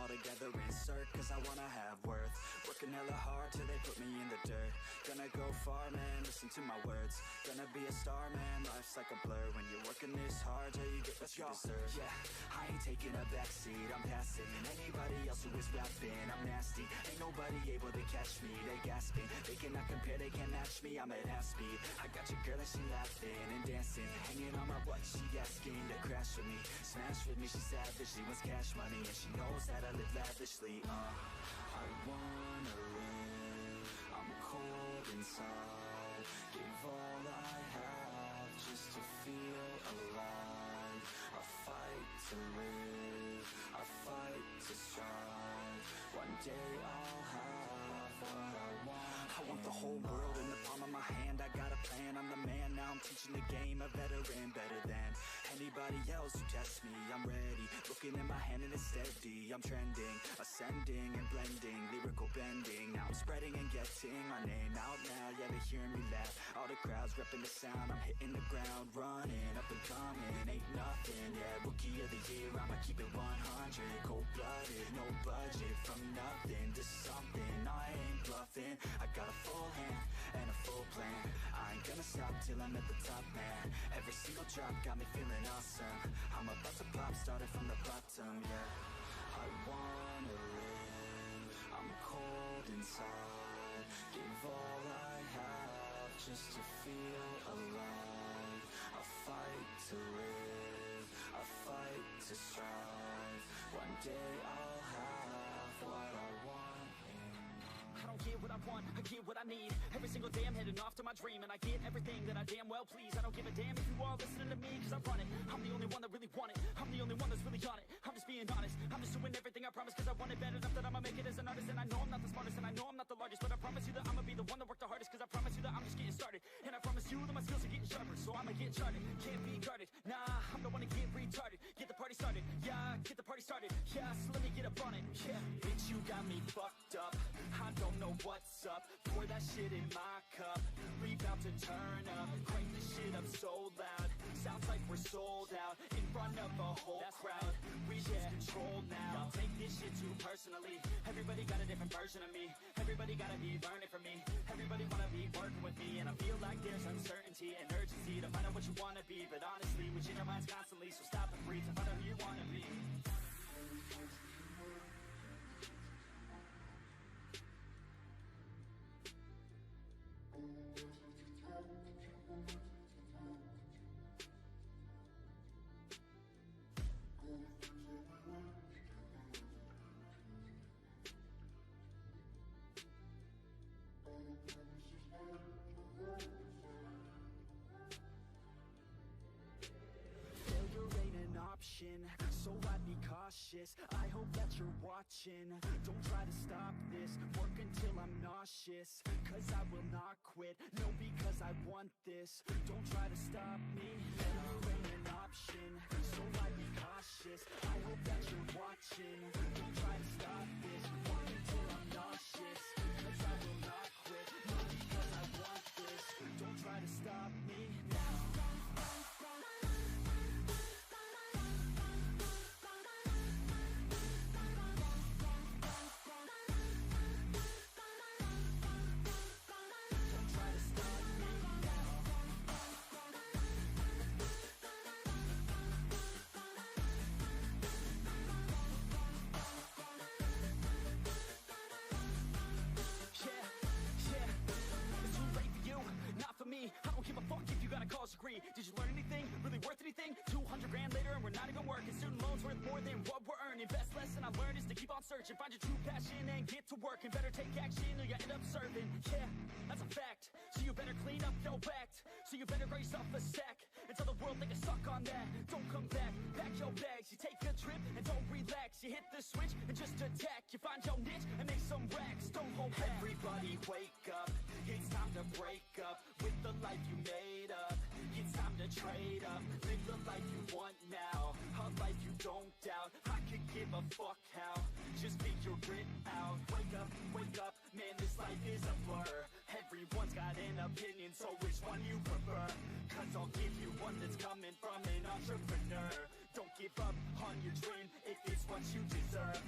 all together, insert, cause I wanna have worth. Working hella hard till they put me in the dirt. Gonna go far, man, listen to my words. Gonna be a star, man, life's like a blur. When you're working this hard, yeah, you get what you deserve. Yeah, I ain't taking a backseat, I'm passing anybody else who is rapping. I'm nasty, ain't nobody able to catch me. They gasping, they cannot compare, they can't match me. I'm at half speed, I got your girl and she laughing and dancing, hanging on my butt, she asking to crash with me. Smash with me, she savage, she wants cash money, and she knows that I live lavishly. I wanna live, I'm cold inside. Give all I have just to feel alive. I fight to live, I fight to strive. One day I'll have what I want. I want the whole world in the palm of my hand. I got a plan, I'm the man. Now I'm teaching the game, a veteran, better than anybody else who tests me. I'm ready, looking in my hand and it's steady. I'm trending, ascending and blending, lyrical bending. Now I'm spreading and getting my name out now. Yeah, they hearing me laugh, all the crowds repping the sound. I'm hitting the ground, running, up and coming, ain't nothing. Yeah, rookie of the year, I'ma keep it 100. Cold-blooded, no budget, from nothing to something. I ain't bluffing, I got a full hand and a full plan. I ain't gonna stop till I'm at the top, man. Every single drop got me feeling awesome. I'm about to pop, started from the bottom, yeah. I wanna live, I'm cold inside. Give all I have just to feel alive. I fight to live, I fight to strive. One day I'll have what I want. I don't get what I want, I get what I need. Every single day I'm heading off to my dream, and I get everything that I damn well please. I don't give a damn if you all listening to me, cause I run it. I'm the only one that really want it, I'm the only one that's really on it. I'm just being honest, I'm just doing everything I promise, cause I want it bad enough that I'ma make it as an artist. And I know I'm not the smartest, and I know I'm not the largest, but I promise you that I'ma be the one that worked the hardest. Cause I promise you that I'm just getting started, and I promise you that my skills are getting sharper. So I'ma get charted, can't be guarded. Nah, I'm the one to get retarded. Get the party started, yeah, get the party started. Yeah, so let me get up on it, yeah. Bitch, you got me fucked up, I don't know what's up. Pour that shit in my cup, we bout to turn up. Crank this shit up so loud, sounds like we're sold out. In front of a whole crowd, we lose control now. Y'all take this shit too personally, everybody got a different version of me. Everybody gotta be learning from me, everybody wanna be working with me. And I feel like there's uncertainty and urgency to find out what you wanna be. But honestly, we change our minds constantly, so stop and breathe to find out who you wanna be. Failure ain't an option, so I'd be cautious. I hope that you're watching, don't try to stop this. Work until I'm nauseous, cause I will not quit. No, because I want this, don't try to stop me. Failure ain't an option, so I'd be cautious. I hope that you're watching, don't try to stop this. Work until I'm nauseous, cause I will not quit. No, because I want this, don't try to stop me now. I don't give a fuck if you got a college degree. Did you learn anything? Really worth anything? 200 grand later and we're not even working. Student loans worth more than what we're earning. Best lesson I learned is to keep on searching. Find your true passion and get to work. And better take action or you end up serving. Yeah, that's a fact. So you better clean up your act. So you better grow yourself a sack and tell the world they can suck on that. Don't come back, pack your bags. You take a trip and don't relax. You hit the switch and just attack. You find your niche and make some racks. Don't hold back. Everybody wake up, it's time to break up with the life you made up. It's time to trade up, live the life you want now, a life you don't doubt. I could give a fuck how, just figure it out. Wake up, man, this life is a blur. Everyone's got an opinion, so which one you prefer? Cause I'll give you one that's coming from an entrepreneur. Don't give up on your dream if it's what you deserve.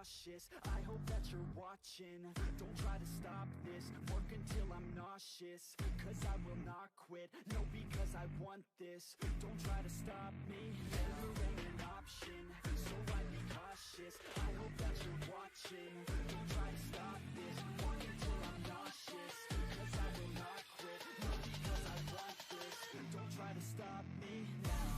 cautious. I hope that you're watching. Don't try to stop this, work until I'm nauseous. Cause I will not quit, no, because I want this. Don't try to stop me, failure ain't an option. So I be cautious, I hope that you're watching. Don't try to stop this, work until I'm nauseous. Cause I will not quit, no, because I want this. Don't try to stop me now.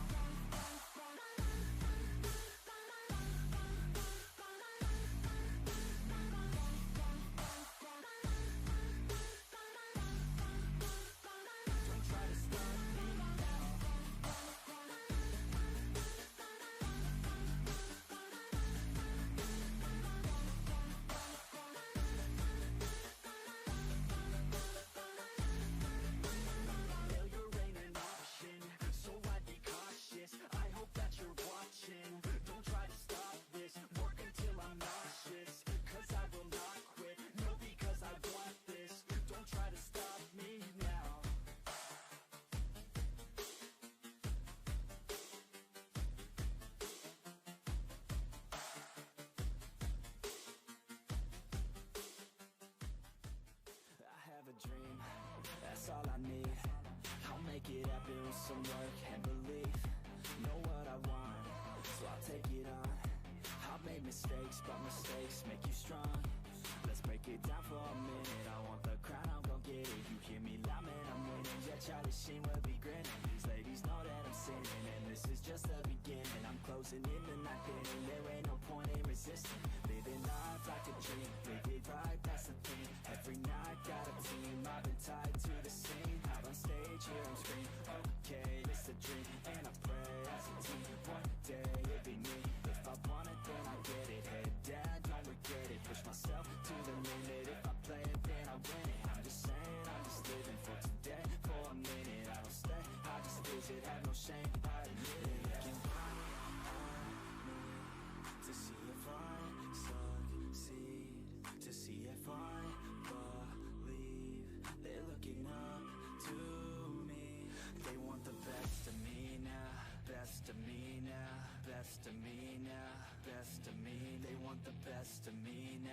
Dream, that's all I need. I'll make it happen with some work and belief. Know what I want, so I'll take it on. I've made mistakes, but mistakes make you strong. Let's break it down for a minute. I want the crown, I'm gon' get it. You hear me loud, man, I'm winning. Yeah, Charlie Sheen will be grinning. These ladies know that I'm sinning, and this is just the beginning. I'm closing in the night inning. There ain't no point in resisting. Living life like a dream, live it right, that's the thing. Every night got a team, I've been tied to the scene. Out on stage, here I'm scream. Okay, it's a dream, and I pray as a team. One day it'll be me. If I want it, then I get it. Head down, don't regret it. Push myself to the limit. If I play it, then I win it. I'm just saying, I'm just living for today. For a minute, I don't stay, I just visit. Have no shame, I admit it. Looking right at me to see if I succeed, to see if I believe. They're looking up to me. They want the best of me now, best of me now, best of me now, best of me. They want the best of me now,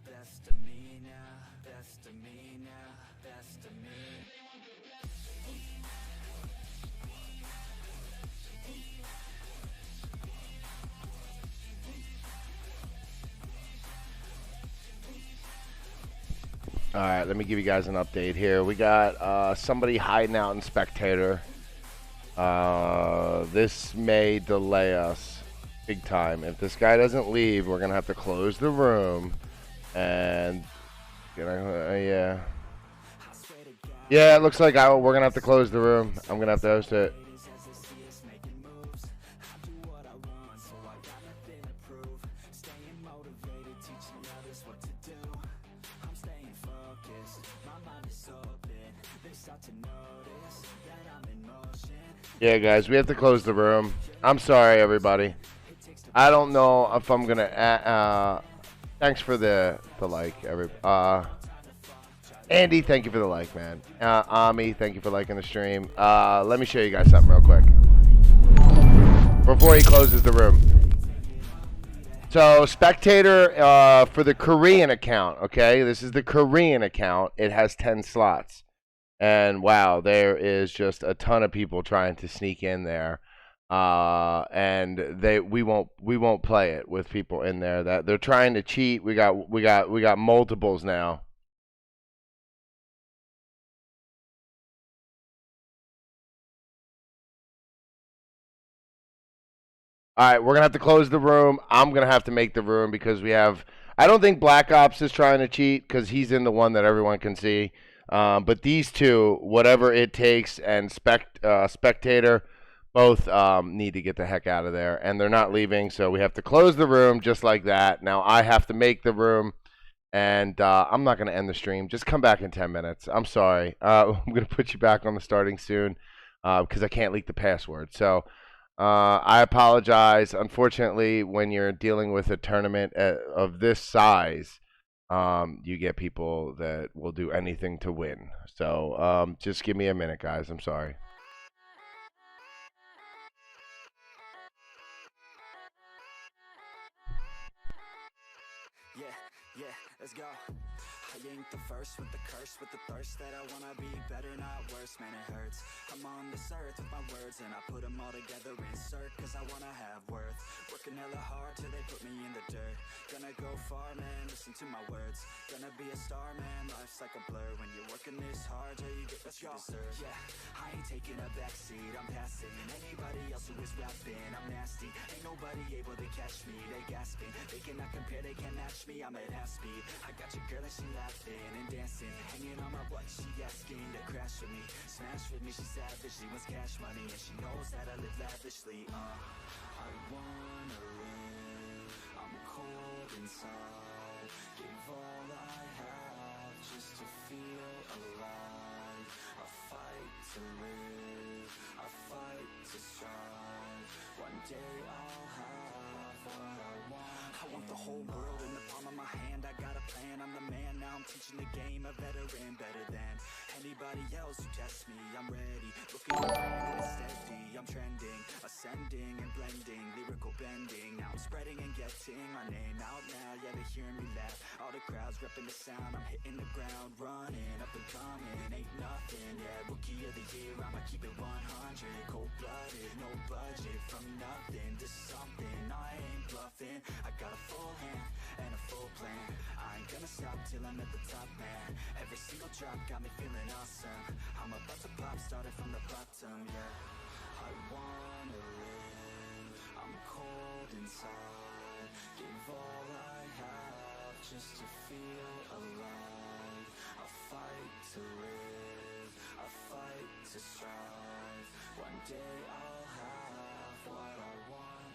best of me now, best of me now, best of me. All right, let me give you guys an update here. We got somebody hiding out in Spectator. This may delay us big time. If this guy doesn't leave, we're gonna have to close the room. And yeah, it looks like we're gonna have to close the room. I'm gonna have to host it. Yeah, guys, we have to close the room. I'm sorry, everybody. I don't know if I'm gonna. Thanks for the like, Andy, thank you for the like, man. Ami, thank you for liking the stream. Let me show you guys something real quick before he closes the room. So, Spectator for the Korean account. Okay, this is the Korean account. It has 10 slots. And wow, there is just a ton of people trying to sneak in there, and we won't play it with people in there that they're trying to cheat. We got multiples now. All right, we're gonna have to close the room. I'm gonna have to make the room because we have. I don't think Black Ops is trying to cheat because he's in the one that everyone can see. But these two, whatever it takes, and Spectator, both need to get the heck out of there. And they're not leaving, so we have to close the room just like that. Now I have to make the room, and I'm not going to end the stream. Just come back in 10 minutes. I'm sorry. I'm going to put you back on the starting soon because I can't leak the password. So I apologize. Unfortunately, when you're dealing with a tournament of this size, you get people that will do anything to win. So just give me a minute, guys. I'm sorry. Yeah, let's go. I ain't the first with the curse, with the thirst that I wanna be better, not worse, man it hurts. I'm on this earth with my words and I put them all together, insert, cause I wanna have worth. Working hella hard till they put me in the dirt. Gonna go far, man, listen to my words. Gonna be a star, man, life's like a blur. When you're working this hard, yeah, you get what you deserve. Yeah, I ain't taking a backseat, I'm passing anybody else who is rapping. I'm nasty, ain't nobody able to catch me. They gasping, they cannot compare, they can't match me. I'm at half speed, I got your girl and she laughing and dancing, hanging on my butt, she asking to crash with me, smash with me, she savage, she wants cash money, and she knows that I live lavishly. I wanna live, I'm cold inside, give all I have just to feel alive. I fight to live, I fight to strive, one day I'll have what I want. I want the whole world in the palm of my hand, I got a plan, I'm the man, now I'm teaching the game, a veteran, better than anybody else who tests me. I'm ready, looking at and it's steady, I'm trending, ascending and blending, lyrical bending, now I'm spreading and getting my name out now, yeah they hearing me laugh, all the crowds repping the sound, I'm hitting the ground, running, up and coming, ain't nothing, yeah, rookie of the year, I'ma keep it 100, cold-blooded, no budget, from nothing to something, I ain't bluffing, I got a full hand and a full plan, I ain't gonna stop till I'm at the top, man, every single drop got me feeling awesome, I'm about to pop, started from the bottom, yeah, I wanna live, I'm cold inside, give all I have just to feel alive, I fight to live, I fight to strive, one day I'll have what I want.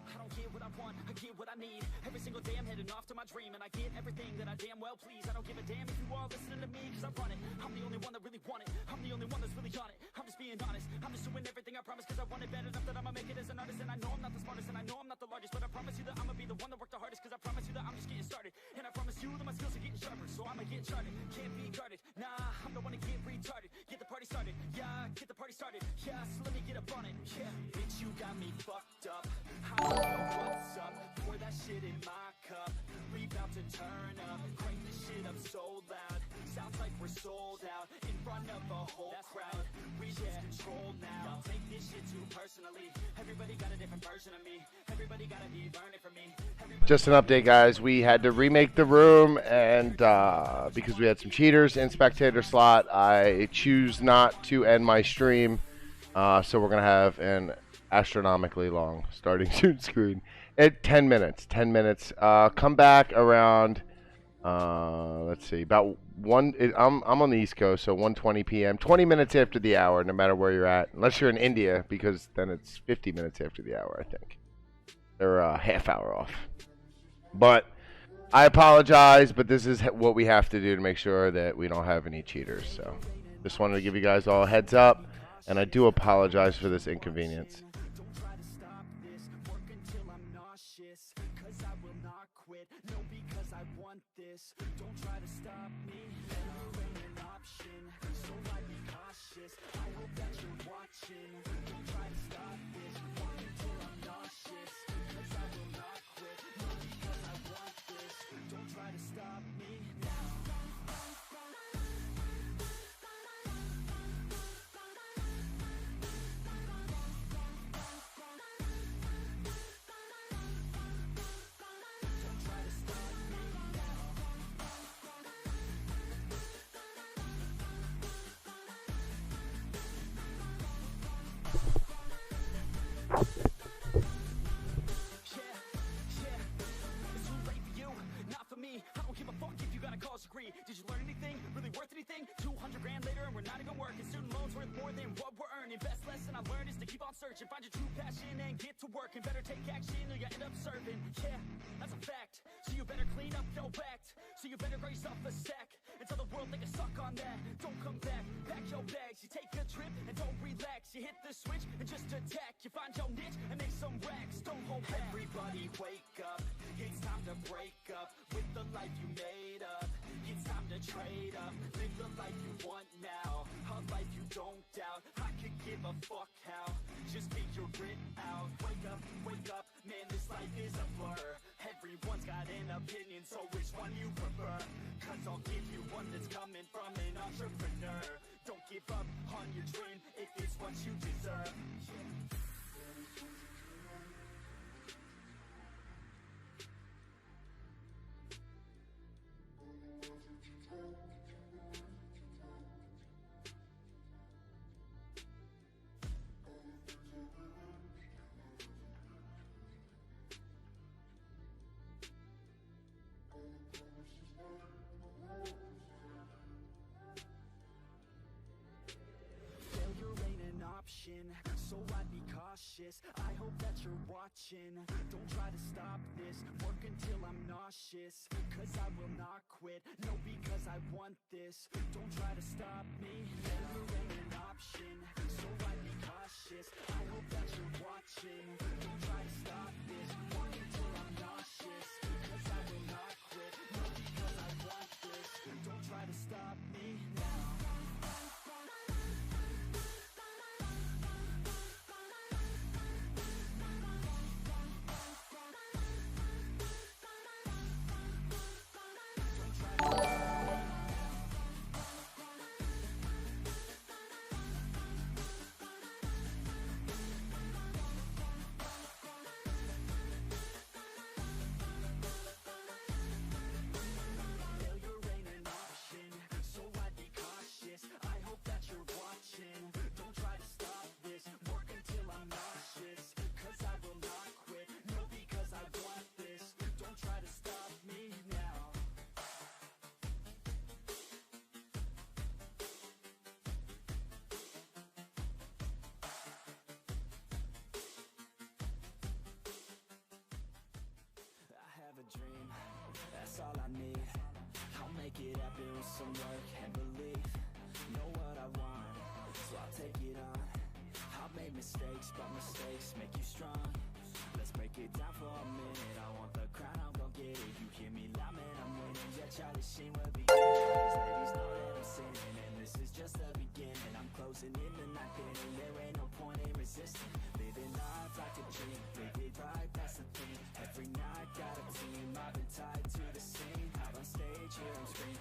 I don't get what I want, I get what I need. Every single day I'm heading off to my dream, and I get everything that I damn well please. I don't give a damn if you all listening to me, cause I run it. I'm the only one that really want it, I'm the only one that's really on it. I'm just being honest, I'm just doing everything I promise, cause I want it bad enough that I'ma make it as an artist. And I know I'm not the smartest, and I know I'm not the largest, but I promise you that I'ma be the one that worked the hardest, cause I promise you that I'm just getting started. And I promise you that my skills are getting sharper, so I'ma get charted, can't be guarded. Nah, I'm the one to get retarded, get the party started, yeah, get the party started, yeah, so let me get up on it, yeah. Bitch, you got me fucked up, I don't know what's up, pour that shit in my cup, we bout to turn up, crank this shit up so loud, sounds like we're sold out, in front of a whole crowd, we lose control now, don't take this shit too personally, everybody got a different version of me, everybody gotta be learning from me, Just an update, guys. We had to remake the room, and because we had some cheaters in spectator slot, I choose not to end my stream. So we're going to have an astronomically long starting soon screen at 10 minutes. 10 minutes. Come back around, let's see, about 1. I'm on the East Coast, so 1:20 p.m. 20 minutes after the hour, no matter where you're at. Unless you're in India, because then it's 50 minutes after the hour, I think. They're a half hour off. But I apologize, but this is what we have to do to make sure that we don't have any cheaters. So just wanted to give you guys all a heads up, and I do apologize for this inconvenience. Don't try to stop this, work until I'm nauseous, cause I will not quit, no, because I want this. Don't try to stop me, never ain't an option, so I be cautious, I hope that you're watching. Don't try to stop this, work until I'm nauseous, cause I will not quit, no, because I want this. Don't try to stop me now. It's too late for you, not for me. I don't give a fuck if you got a college degree. Did you learn anything? Really worth anything? 200 grand later and we're not even working. Student loans worth more than what we're earning. Best lesson I learned is to keep on searching. Find your true passion and get to work. And better take action or you end up serving. Yeah, that's a fact. So you better clean up your act. So you better raise up a sack. And tell the world they can suck on that. Don't come back, pack your bags. You take a trip and don't relax. You hit the switch and just attack. You find your niche and make some racks. Don't hold back. Everybody wake up, it's time to break up with the life you made up. It's time to trade up, live the life you want now, a life you don't doubt. I could give a fuck how, just figure it out. Wake up, man, this life is a blur. Everyone's got an opinion. so which one you prefer? Cause I'll give you one that's coming from an entrepreneur. Don't give up on your dream if it's what you deserve. Failure ain't an option, so I'd be cautious. I hope that you're watching. Don't try to stop this, work until I'm nauseous. Cause I will not quit, no, because I want this. Don't try to stop me, failure ain't an option, so I'd be cautious. I hope that you're watching. Don't try to stop this, work until I'm nauseous. Cause I will not quit, no, because I want this. Don't try to stop me now. Failure ain't an option, so I'd be cautious. I hope that you're watching. Don't try to stop this, work until I'm nauseous. Cause I will not quit, no, because I want this. Don't try to stop me now. I have a dream, that's all I need. I'll make it happen with some work and belief. Know what I want, so I'll take it on. I've made mistakes, but mistakes make you strong. Let's break it down for a minute. I want the crown, I'm gon' get it. You hear me loud, man, I'm winning. Yeah, Charlie Sheen will be in. These ladies know that I'm sinning, and this is just the beginning. I'm closing in the night inning, there ain't no point in resisting. Living life like a dream, live it right, that's the thing. Every night, got a team, I've been tied to the scene. Out on stage, hear them scream,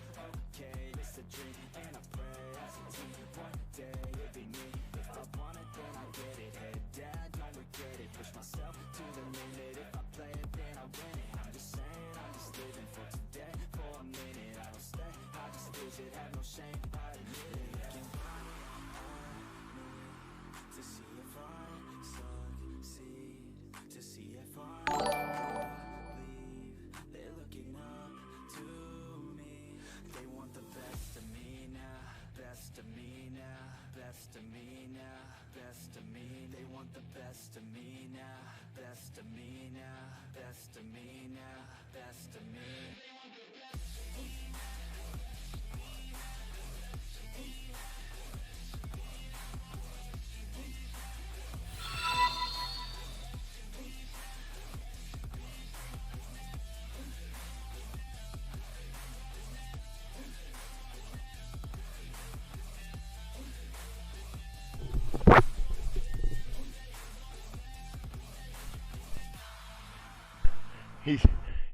okay, it's a dream. And I pray as a team, one day it'll be me. If I want it, then I get it. Head down, don't regret it. Push myself to the limit. If I play it, then I win it. I'm just saying, I'm just living for today. For a minute, I don't stay, I just lose it. Have no shame, I admit it. Looking on me to see if I succeed, to see if I believe. They're looking up to me. They want the best of me now, best of me now, best of me now, best of me. They want the best of me now, best of me now, best of me now, best of me.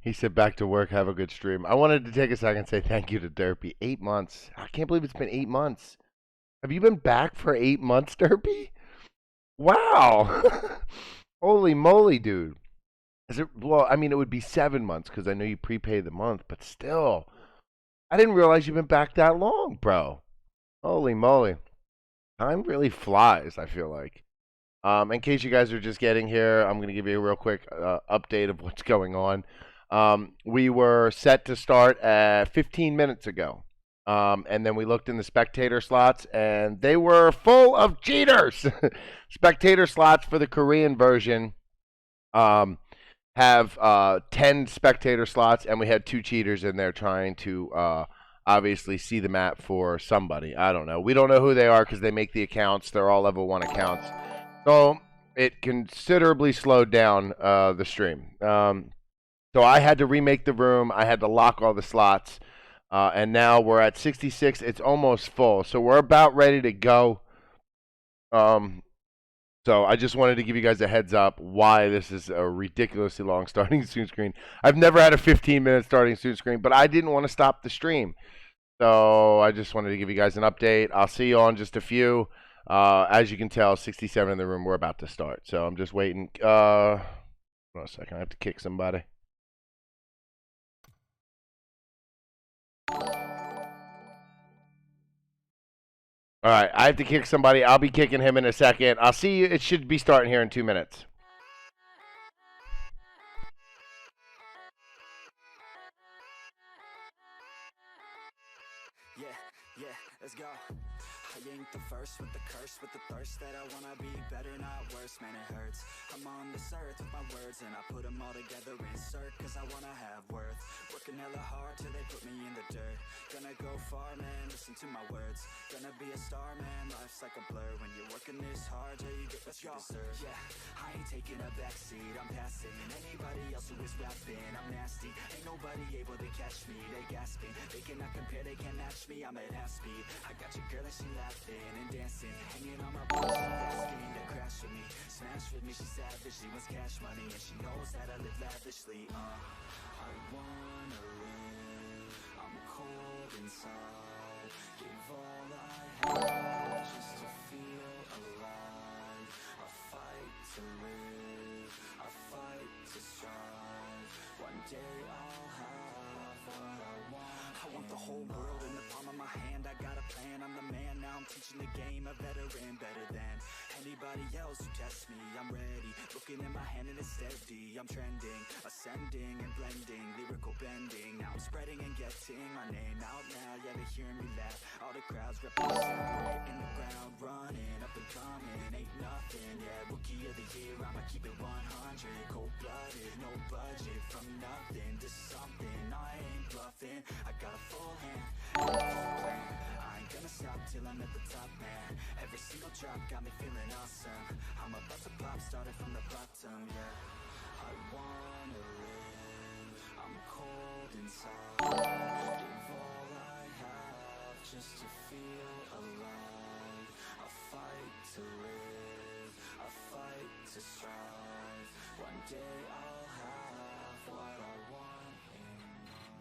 He said back to work, have a good stream. I wanted to take a second and say thank you to Derpy. 8 months. I can't believe it's been 8 months. Have you been back for 8 months, Derpy? Wow. Holy moly, dude. Is it, well, I mean, it would be 7 months because I know you prepay the month, but still. I didn't realize you've been back that long, bro. Holy moly. Time really flies, I feel like. In case you guys are just getting here, I'm going to give you a real quick update of what's going on. We were set to start 15 minutes ago. And then we looked in the spectator slots, and they were full of cheaters. Spectator slots for the Korean version have 10 spectator slots, and we had 2 cheaters in there trying to obviously see the map for somebody. I don't know. We don't know who they are because they make the accounts. They're all level 1 accounts. So it considerably slowed down the stream. So I had to remake the room. I had to lock all the slots. And now we're at 66. It's almost full. So we're about ready to go. So I just wanted to give you guys a heads up why this is a ridiculously long starting student screen. I've never had a 15-minute starting student screen, but I didn't want to stop the stream. So I just wanted to give you guys an update. I'll see you on just a few. As you can tell, 67 in the room. We're about to start. So I'm just waiting. Hold on a second. I have to kick somebody. All right, I have to kick somebody. I'll be kicking him in a second. I'll see you. It should be starting here in 2 minutes. Yeah, let's go. I ain't the first with the curse, with the thirst that I wanna be better, not worse, man it hurts. I'm on this earth with my words and I put them all together, insert, cause I wanna have worth. Working hella hard till they put me in the dirt. Gonna go far, man, listen to my words. Gonna be a star, man, life's like a blur. When you're working this hard, yeah, you get what you deserve. Yeah, I ain't taking a backseat, I'm passing anybody else who is rapping. I'm nasty, ain't nobody able to catch me. They gasping, they cannot compare, they can't match me. I'm at half speed, I got your girl and she laughing and dancing, hanging on my balls, asking to crash with me, smash with me. She savage, she wants cash money and she knows that I live lavishly. I wanna live, I'm cold inside, give all I have just to feel alive. I fight to live, I fight to strive. One day I'll have what I want. I want the whole world in the palm of my hand. I got a plan, I'm the man. Now I'm teaching the game, a veteran, better than anybody else who tests me. I'm ready, looking in my hand and it's steady. I'm trending, ascending and blending, lyrical bending. Now I'm spreading and getting my name out now. Yeah, they hearing me laugh, all the crowds representing. In the ground, running, up and coming, ain't nothing. Yeah, rookie of the year, I'ma keep it 100. Cold-blooded, no budget, from nothing to something. I ain't bluffing, I got a full hand, plan. I ain't gonna stop till I'm at the top, man. Every single drop got me feeling awesome. I'm about to pop, started from the bottom, yeah. I wanna live, I'm cold inside. Give all I have just to feel alive. I fight to live, I fight to strive. One day I'll have what I want.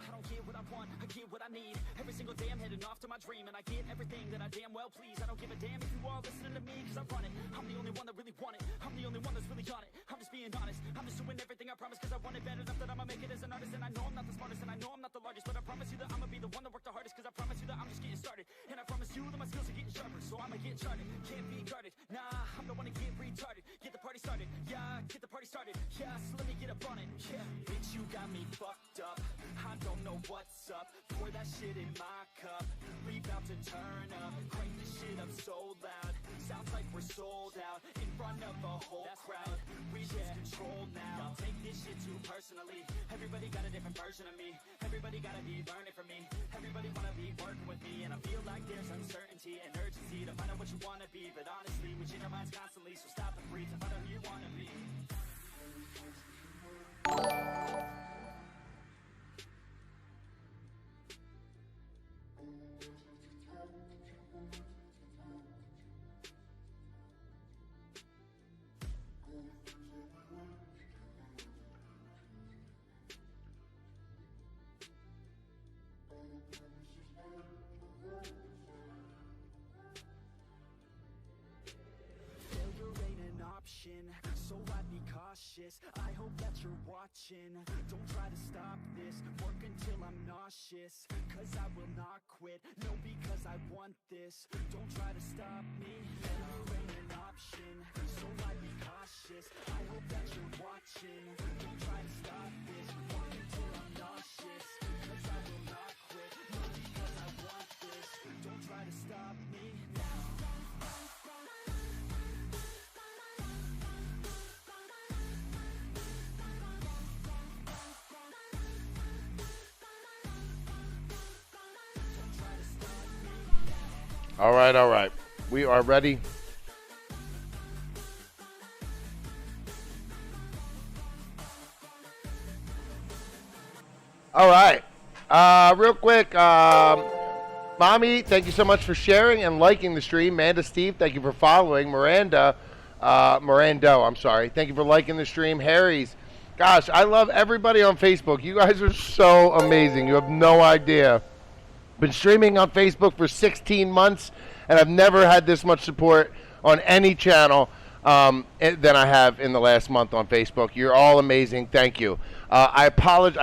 I don't get what I want, I get what I need. Every single day I'm heading off to my dream, and I get everything that I damn well please. I don't give a damn if you all listening to me, cause I run it. I'm the only one that really want it, I'm the only one that's really on it. I'm just being honest, I'm just doing everything I promise, cause I want it bad enough that I'ma make it as an artist. And I know I'm not the smartest, and I know I'm not the largest, but I promise you that I'ma be the one that worked the hardest. Cause I promise you that I'm just getting started, and I promise you that my skills are getting sharper. So I'ma get charted, can't be guarded. Nah, I'm the one to get retarded. Get the party started, yeah, get the party started. Yeah, so let me get up on it, yeah. Bitch, you got me fucked up, I don't know what's up. Pour that shit in my cup, we bout to turn up. Crank this shit up so loud, sounds like we're sold out. In front of a whole crowd, we lose control now. Y'all take this shit too personally, everybody got a different version of me. Everybody gotta be learning from me, everybody wanna be working with me. And I feel like there's uncertainty and urgency to find out what you wanna be. But honestly, we change our minds constantly, so stop and breathe to find out who you wanna be. Failure ain't an option, so I'd be cautious. I hope that you're watching, don't try to stop this. Work until I'm nauseous, cause I will not quit. No, because I want this, don't try to stop me. Failure ain't an option, so I'd be cautious. I hope that you're watching, don't try to stop this. Work until I'm nauseous, cause I will not quit. No, because I want this, don't try to stop me now. All right, all right. We are ready. All right. Real quick, Mommy, thank you so much for sharing and liking the stream. Manda Steve, thank you for following. Miranda, Morando, I'm sorry. Thank you for liking the stream. Harry's. Gosh, I love everybody on Facebook. You guys are so amazing. You have no idea. Been streaming on Facebook for 16 months, and I've never had this much support on any channel than I have in the last month on Facebook. You're all amazing. Thank you. I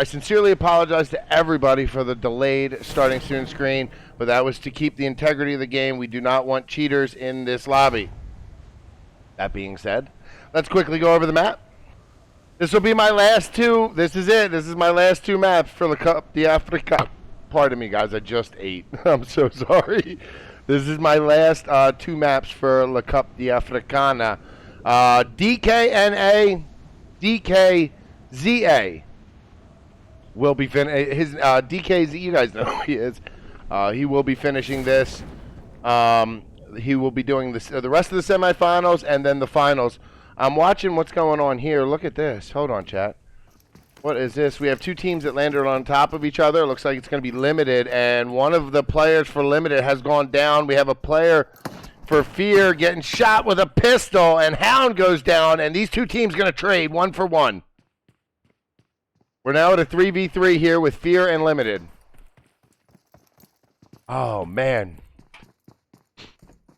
sincerely apologize to everybody for the delayed starting soon screen, but that was to keep the integrity of the game. We do not want cheaters in this lobby. That being said, let's quickly go over the map. This will be my last two. This is it. This is my last two maps for the Cup d'Africa. Pardon me, guys. I just ate. I'm so sorry. This is my last two maps for La Cup d'Africana. DKNA, DKZA will be his DKZ. You guys know who he is. He will be finishing this. He will be doing this, the rest of the semifinals and then the finals. I'm watching what's going on here. Look at this. Hold on, chat. What is this? We have two teams that landed on top of each other. It looks like it's going to be limited, and one of the players for limited has gone down. We have a player for fear getting shot with a pistol, and Hound goes down, and these two teams going to trade 1 for 1. We're now at a 3v3 here with fear and limited. Oh, man.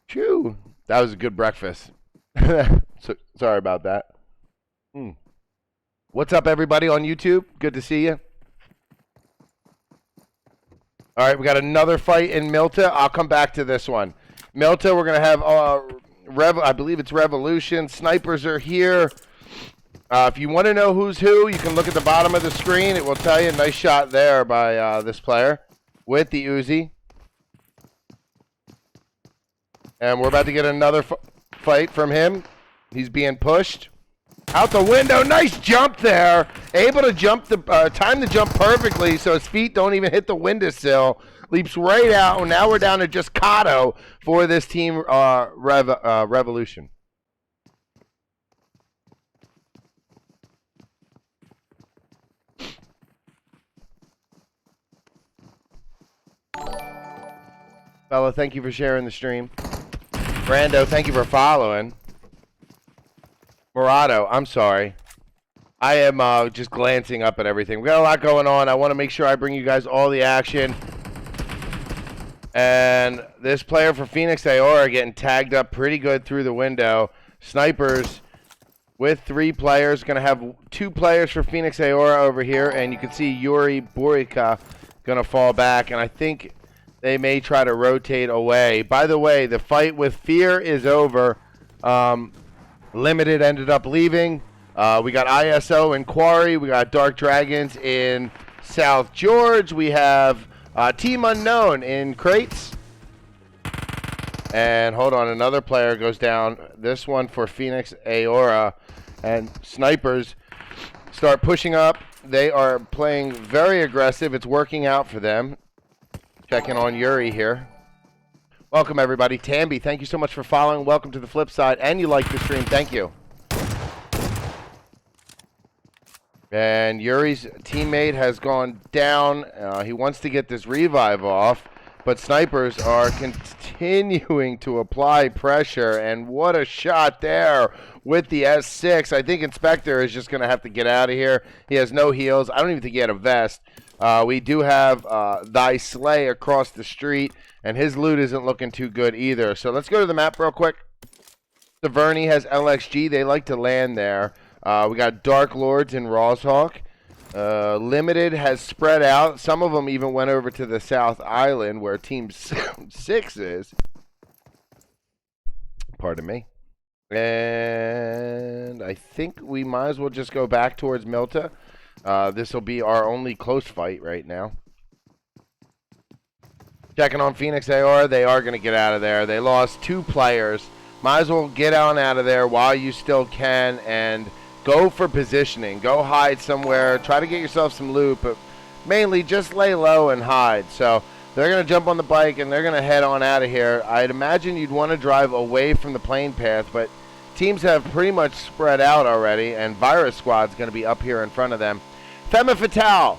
Phew. That was a good breakfast. Sorry about that. What's up, everybody on YouTube? Good to see you. All right, we got another fight in Milta. I'll come back to this one. Milta, we're going to have, I believe it's Revolution. Snipers are here. If you want to know who's who, you can look at the bottom of the screen. It will tell you. Nice shot there by this player with the Uzi. And we're about to get another fight from him. He's being pushed. Out the window. Nice jump there. Able to jump time to jump perfectly so his feet don't even hit the windowsill. Leaps right out. And now we're down to just Kato for this team Revolution. Fella, thank you for sharing the stream. Brando, thank you for following. Morado, I'm sorry. I am just glancing up at everything. We got a lot going on. I want to make sure I bring you guys all the action. And this player for Phoenix Aora getting tagged up pretty good through the window. Snipers with 3 players. Going to have 2 players for Phoenix Aora over here. And you can see Yuri Borica going to fall back. And I think they may try to rotate away. By the way, the fight with Fear is over. Limited ended up leaving. We got ISO in Quarry. We got Dark Dragons in South George. We have Team Unknown in Crates. And hold on, another player goes down. This one for Phoenix Aora. And Snipers start pushing up. They are playing very aggressive. It's working out for them. Checking on Yuri here. Welcome, everybody. Tambi, thank you so much for following. Welcome to the flip side. And you like the stream. Thank you. And Yuri's teammate has gone down. He wants to get this revive off. But Snipers are continuing to apply pressure. And what a shot there with the S6. I think Inspector is just going to have to get out of here. He has no heals. I don't even think he had a vest. We do have Thy Slay across the street. And his loot isn't looking too good either. So let's go to the map real quick. Severny has LXG. They like to land there. We got Dark Lords and Rawshawk. Limited has spread out. Some of them even went over to the South Island where Team 6 is. Pardon me. And I think we might as well just go back towards Milta. This will be our only close fight right now. Checking on Phoenix Aora. They are going to get out of there. They lost 2 players. Might as well get on out of there while you still can and go for positioning. Go hide somewhere. Try to get yourself some loot, but mainly just lay low and hide. So they're going to jump on the bike and they're going to head on out of here. I'd imagine you'd want to drive away from the plane path, but teams have pretty much spread out already, and Virus Squad's going to be up here in front of them. Femme Fatale.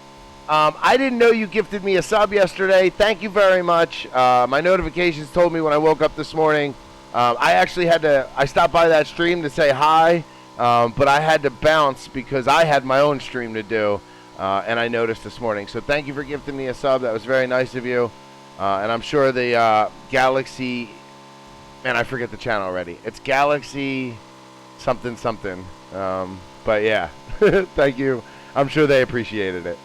I didn't know you gifted me a sub yesterday. Thank you very much. My notifications told me when I woke up this morning I actually had to. I stopped by that stream to say hi, but I had to bounce because I had my own stream to do, and I noticed this morning. So thank you for gifting me a sub. That was very nice of you, and I'm sure the Galaxy. Man, I forget the channel already. It's Galaxy something something. But yeah, thank you. I'm sure they appreciated it.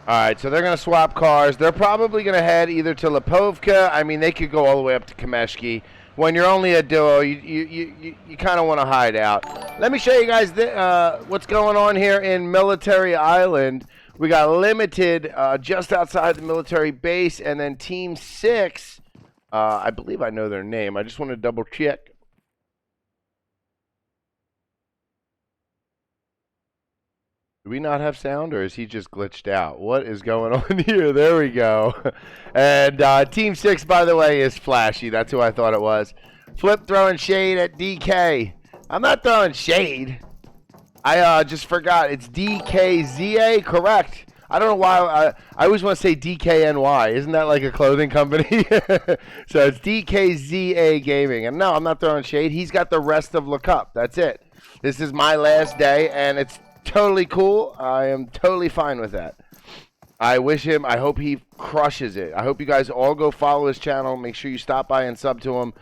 All right, so they're going to swap cars. They're probably going to head either to Lipovka. I mean, they could go all the way up to Kameshki. When you're only a duo, you kind of want to hide out. Let me show you guys what's going on here in Military Island. We got Limited just outside the military base, and then Team 6. I believe I know their name. I just want to double check. Do we not have sound, or is he just glitched out? What is going on here? There we go. And Team 6, by the way, is Flashy. That's who I thought it was. Flip throwing shade at DK. I'm not throwing shade. I just forgot. It's DKZA, correct. I don't know why. I always want to say DKNY. Isn't that like a clothing company? So it's DKZA Gaming. And no, I'm not throwing shade. He's got the rest of Le Cup. That's it. This is my last day, and it's totally cool. I am totally fine with that. I hope he crushes it. I hope you guys all go follow his channel. Make sure you stop by and sub to him.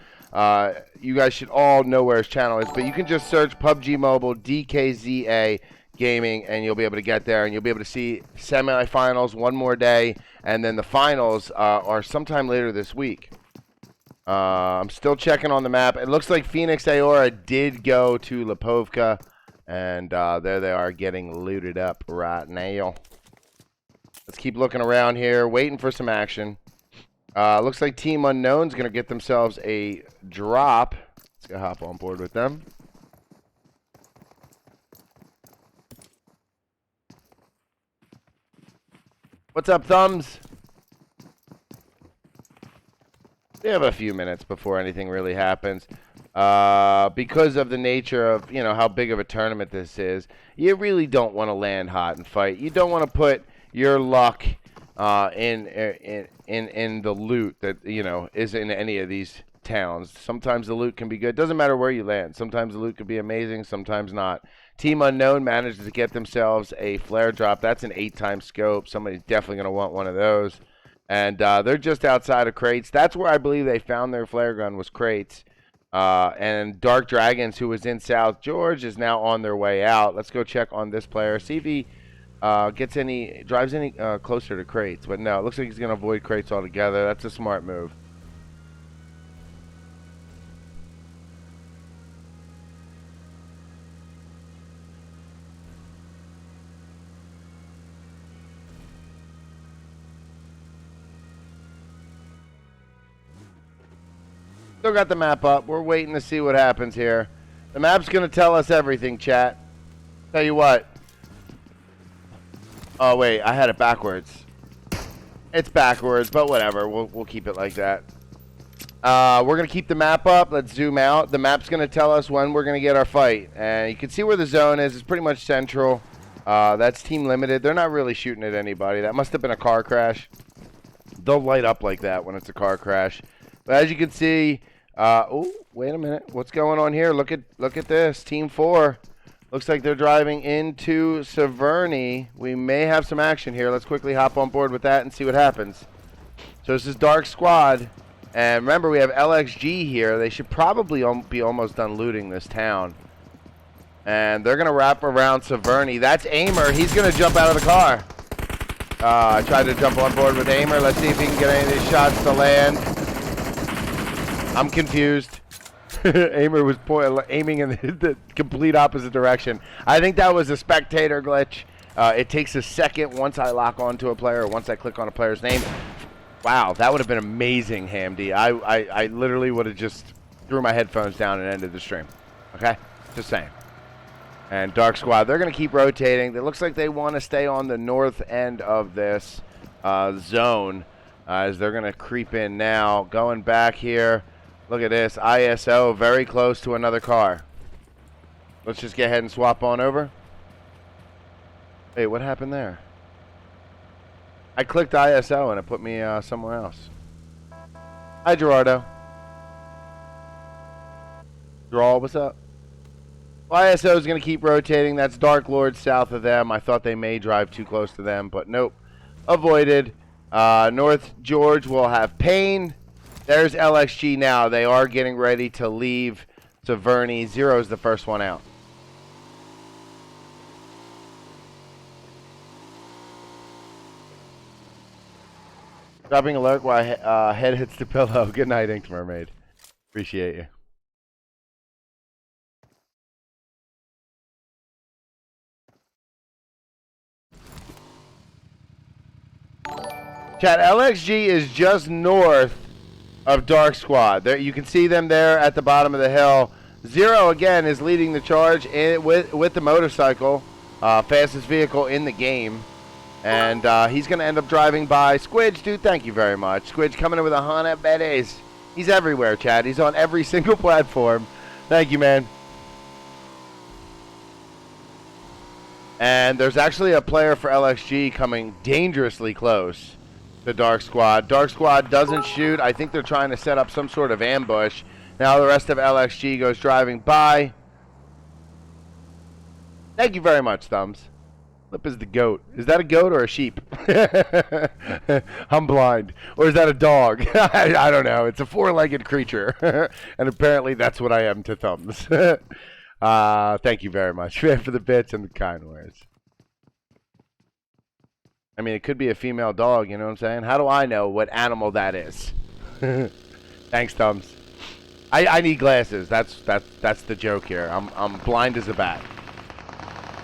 You guys should all know where his channel is, but you can just search PUBG Mobile DKZA Gaming, and you'll be able to get there, and you'll be able to see semifinals one more day, and then the finals are sometime later this week. I'm still checking on the map. It looks like Phoenix Aora did go to Lipovka. And there they are getting looted up right now. Let's keep looking around here, waiting for some action. Looks like Team Unknown's going to get themselves a drop. Let's go hop on board with them. What's up, Thumbs? We have a few minutes before anything really happens. Because of the nature of, how big of a tournament this is, you really don't want to land hot and fight. You don't want to put your luck in the loot that, is in any of these towns. Sometimes the loot can be good. Doesn't matter where you land. Sometimes the loot could be amazing, sometimes not. Team Unknown managed to get themselves a flare drop. That's an 8-time scope. Somebody's definitely going to want one of those. And they're just outside of Crates. That's where I believe they found their flare gun, was Crates. And Dark Dragons, who was in South George, is now on their way out. Let's go check on this player. See if he drives any closer to Crates. But no, it looks like he's going to avoid Crates altogether. That's a smart move. Still got the map up. We're waiting to see what happens here. The map's going to tell us everything, chat. Tell you what. Oh, wait. I had it backwards. It's backwards, but whatever. We'll keep it like that. We're going to keep the map up. Let's zoom out. The map's going to tell us when we're going to get our fight. And you can see where the zone is. It's pretty much central. That's Team Limited. They're not really shooting at anybody. That must have been a car crash. They'll light up like that when it's a car crash. But as you can see... oh, wait a minute. What's going on here? Look at this. Team 4. Looks like they're driving into Severny. We may have some action here. Let's quickly hop on board with that and see what happens. So this is Dark Squad. And remember, we have LXG here. They should probably be almost done looting this town. And they're going to wrap around Severny. That's Aimer. He's going to jump out of the car. I tried to jump on board with Aimer. Let's see if he can get any of these shots to land. I'm confused. Aimer was aiming in the complete opposite direction. I think that was a spectator glitch. It takes a second once I lock onto a player, or once I click on a player's name. Wow, that would have been amazing, Hamdi. I literally would have just threw my headphones down and ended the stream. Okay? Just saying. And Dark Squad, they're going to keep rotating. It looks like they want to stay on the north end of this zone as they're going to creep in now. Going back here. Look at this. ISO very close to another car. Let's just get ahead and swap on over. Hey, what happened there? I clicked ISO and it put me somewhere else. Hi, Gerardo. Draw, what's up? ISO is going to keep rotating. That's Dark Lord south of them. I thought they may drive too close to them, but nope. Avoided. North George will have Payne. There's LXG now. They are getting ready to leave Severny. Zero is the first one out. Dropping alert while head hits the pillow. Good night, Inked Mermaid. Appreciate you. Chat, LXG is just north of Dark Squad. There, you can see them there at the bottom of the hill. Zero, again, is leading the charge with the motorcycle. Fastest vehicle in the game. And he's going to end up driving by. Squidge, dude, thank you very much. Squidge coming in with 100 biddies. He's everywhere, Chad. He's on every single platform. Thank you, man. And there's actually a player for LXG coming dangerously close to Dark Squad. Dark Squad doesn't shoot. I think they're trying to set up some sort of ambush. Now the rest of LXG goes driving by. Thank you very much, Thumbs. Flip is the goat. Is that a goat or a sheep? I'm blind. Or is that a dog? I don't know. It's a four-legged creature. And apparently that's what I am to Thumbs. Thank you very much for the bits and the kind words. I mean, it could be a female dog, you know what I'm saying? How do I know what animal that is? Thanks, Thumbs. I need glasses. That's the joke here. I'm blind as a bat.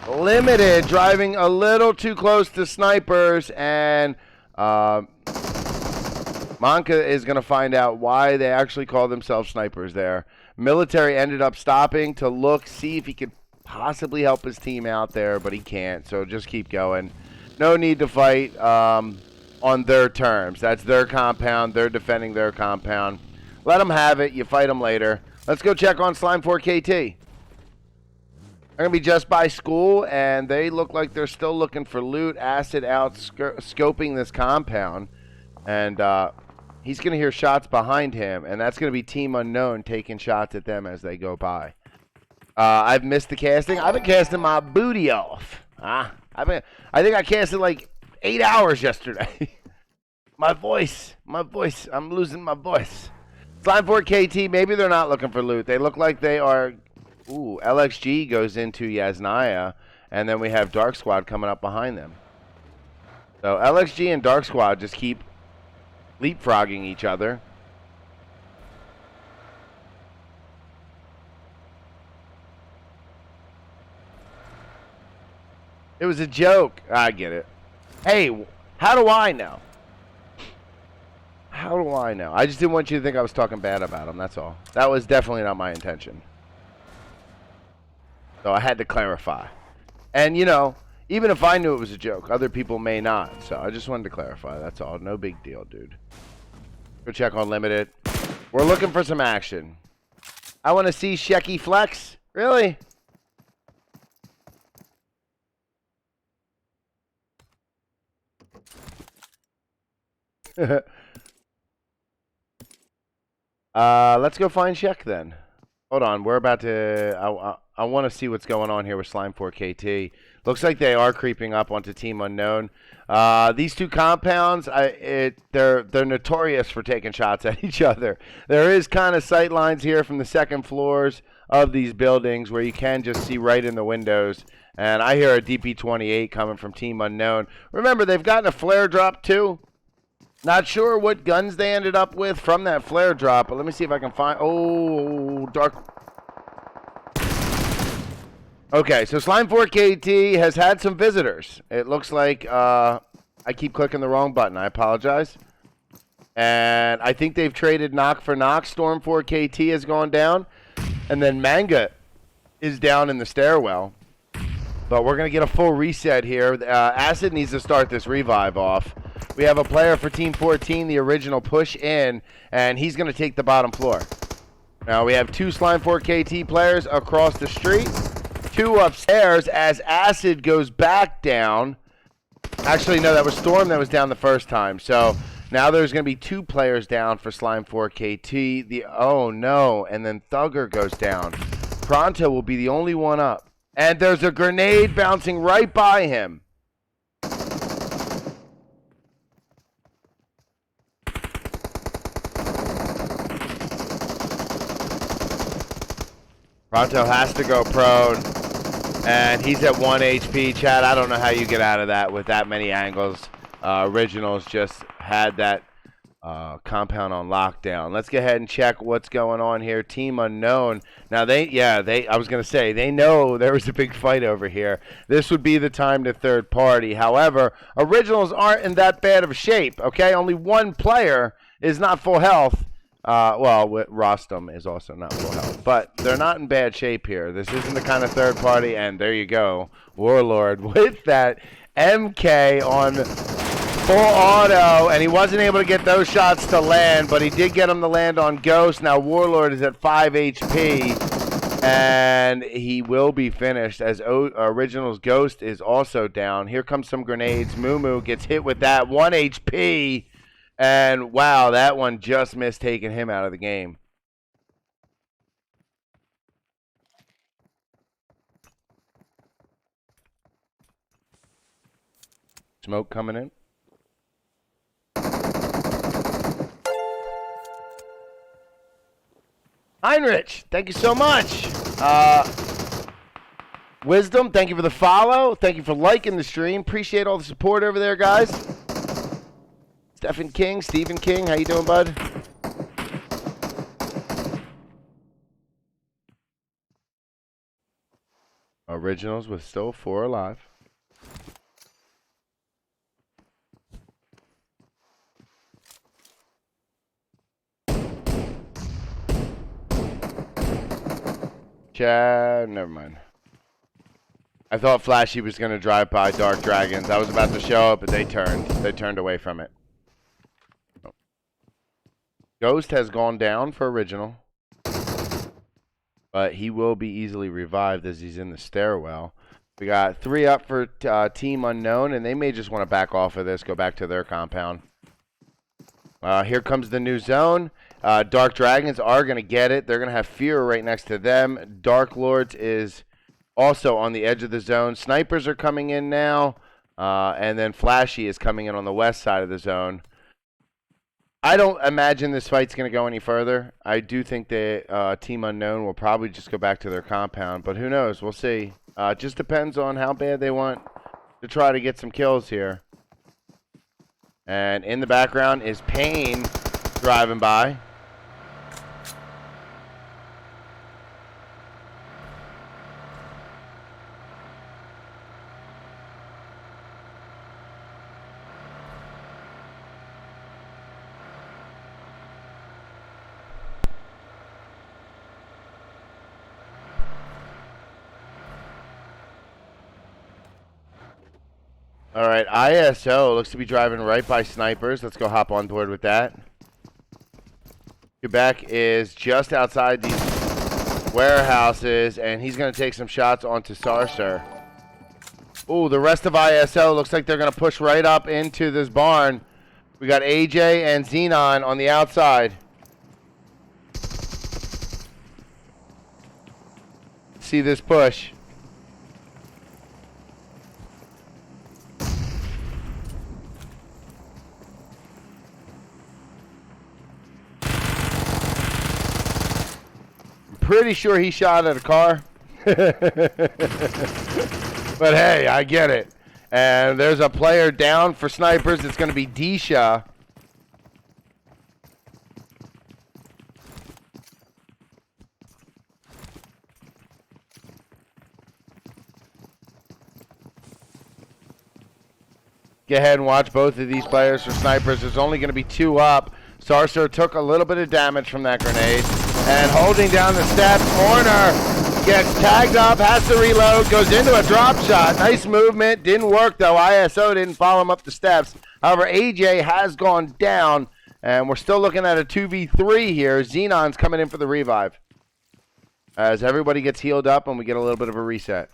Limited, driving a little too close to snipers, and Monka is going to find out why they actually call themselves snipers there. Military ended up stopping to look, see if he could possibly help his team out there, but he can't, so just keep going. No need to fight on their terms. That's their compound. They're defending their compound. Let them have it. You fight them later. Let's go check on Slime 4KT. They're going to be just by school, and they look like they're still looking for loot. Acid out scoping this compound. And he's going to hear shots behind him, and that's going to be Team Unknown taking shots at them as they go by. I've missed the casting. I've been casting my booty off. I think I casted like 8 hours yesterday. My voice. I'm losing my voice. Slime 4KT, maybe they're not looking for loot. They look like they are. Ooh, LXG goes into Yasnaya, and then we have Dark Squad coming up behind them. So LXG and Dark Squad just keep leapfrogging each other. It was a joke. I get it. Hey, how do I know? How do I know? I just didn't want you to think I was talking bad about him, that's all. That was definitely not my intention. So I had to clarify. And, you know, even if I knew it was a joke, other people may not. So I just wanted to clarify, that's all. No big deal, dude. Go check on Limited. We're looking for some action. I want to see Shecky flex. Really? Let's go find Shek then. Hold on, we're about to. I want to see what's going on here with Slime 4KT. Looks like they are creeping up onto Team Unknown. These two compounds, they're notorious for taking shots at each other. There is kind of sight lines here from the second floors of these buildings where you can just see right in the windows. And I hear a DP-28 coming from Team Unknown. Remember, they've gotten a flare drop too. Not sure what guns they ended up with from that flare drop, but let me see if I can find. Oh, dark. Okay, so Slime 4KT has had some visitors. It looks like I keep clicking the wrong button. I apologize. And I think they've traded knock for knock. Storm 4KT has gone down. And then Manga is down in the stairwell. But we're going to get a full reset here. Acid needs to start this revive off. We have a player for Team 14, the original push in, and he's going to take the bottom floor. Now we have two Slime 4KT players across the street. 2 upstairs as Acid goes back down. Actually, no, that was Storm that was down the first time. So now there's going to be 2 players down for Slime 4KT. Oh, no. And then Thugger goes down. Pronto will be the only one up. And there's a grenade bouncing right by him. Pronto has to go prone. And he's at 1 HP. Chad, I don't know how you get out of that with that many angles. Originals just had that compound on lockdown. Let's go ahead and check what's going on here. Team Unknown. Now I was going to say, they know there was a big fight over here. This would be the time to third party. However, Originals aren't in that bad of a shape, okay? Only 1 player is not full health. Rostam is also not full health, but they're not in bad shape here. This isn't the kind of third party, and there you go. Warlord with that MK on full auto, and he wasn't able to get those shots to land, but he did get them to land on Ghost. Now Warlord is at 5 HP, and he will be finished as Original's Ghost is also down. Here comes some grenades. Moo gets hit with that 1 HP. And, wow, that one just missed taking him out of the game. Smoke coming in. Heinrich, thank you so much. Wisdom, thank you for the follow. Thank you for liking the stream. Appreciate all the support over there, guys. Stephen King, how you doing, bud? Originals with still 4 alive. Chad, never mind. I thought Flashy was going to drive by Dark Dragons. I was about to show up, but they turned away from it. Ghost has gone down for Original, but he will be easily revived as he's in the stairwell. We got 3 up for Team Unknown, and they may just want to back off of this, go back to their compound. Here comes the new zone. Dark Dragons are going to get it. They're going to have Fear right next to them. Dark Lords is also on the edge of the zone. Snipers are coming in now, and then Flashy is coming in on the west side of the zone. I don't imagine this fight's going to go any further. I do think that Team Unknown will probably just go back to their compound, but who knows? We'll see. It just depends on how bad they want to try to get some kills here. And in the background is Pain driving by. All right, ISO looks to be driving right by Snipers. Let's go hop on board with that. Quebec is just outside these warehouses, and he's going to take some shots onto Sarcer. Ooh, the rest of ISO looks like they're going to push right up into this barn. We got AJ and Xenon on the outside. See this push. Pretty sure he shot at a car. But hey, I get it. And there's a player down for Snipers. It's going to be Disha. Go ahead and watch both of these players for Snipers. There's only going to be 2 up. Sarcer took a little bit of damage from that grenade. And holding down the steps, Horner gets tagged up, has to reload, goes into a drop shot. Nice movement. Didn't work, though. ISO didn't follow him up the steps. However, AJ has gone down, and we're still looking at a 2v3 here. Xenon's coming in for the revive. as everybody gets healed up and we get a little bit of a reset.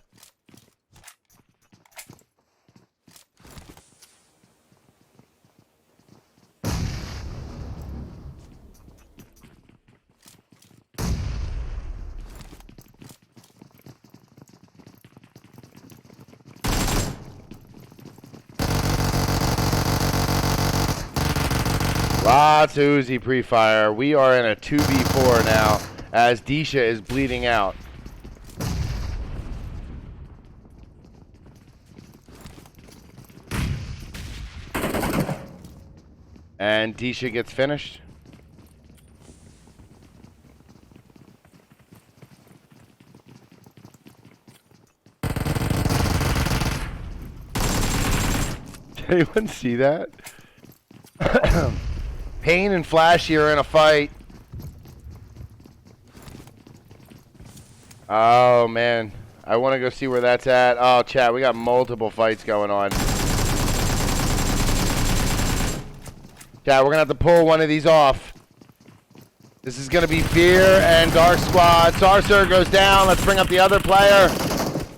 Lots of Uzi pre-fire. We are in a 2v4 now as Disha is bleeding out. And Disha gets finished. Did anyone see that? Pain and Flashy are in a fight. Oh, man. I want to go see where that's at. Oh, chat, we got multiple fights going on. Chat, we're going to have to pull one of these off. This is going to be Fear and Dark Squad. Sarcer goes down. Let's bring up the other player.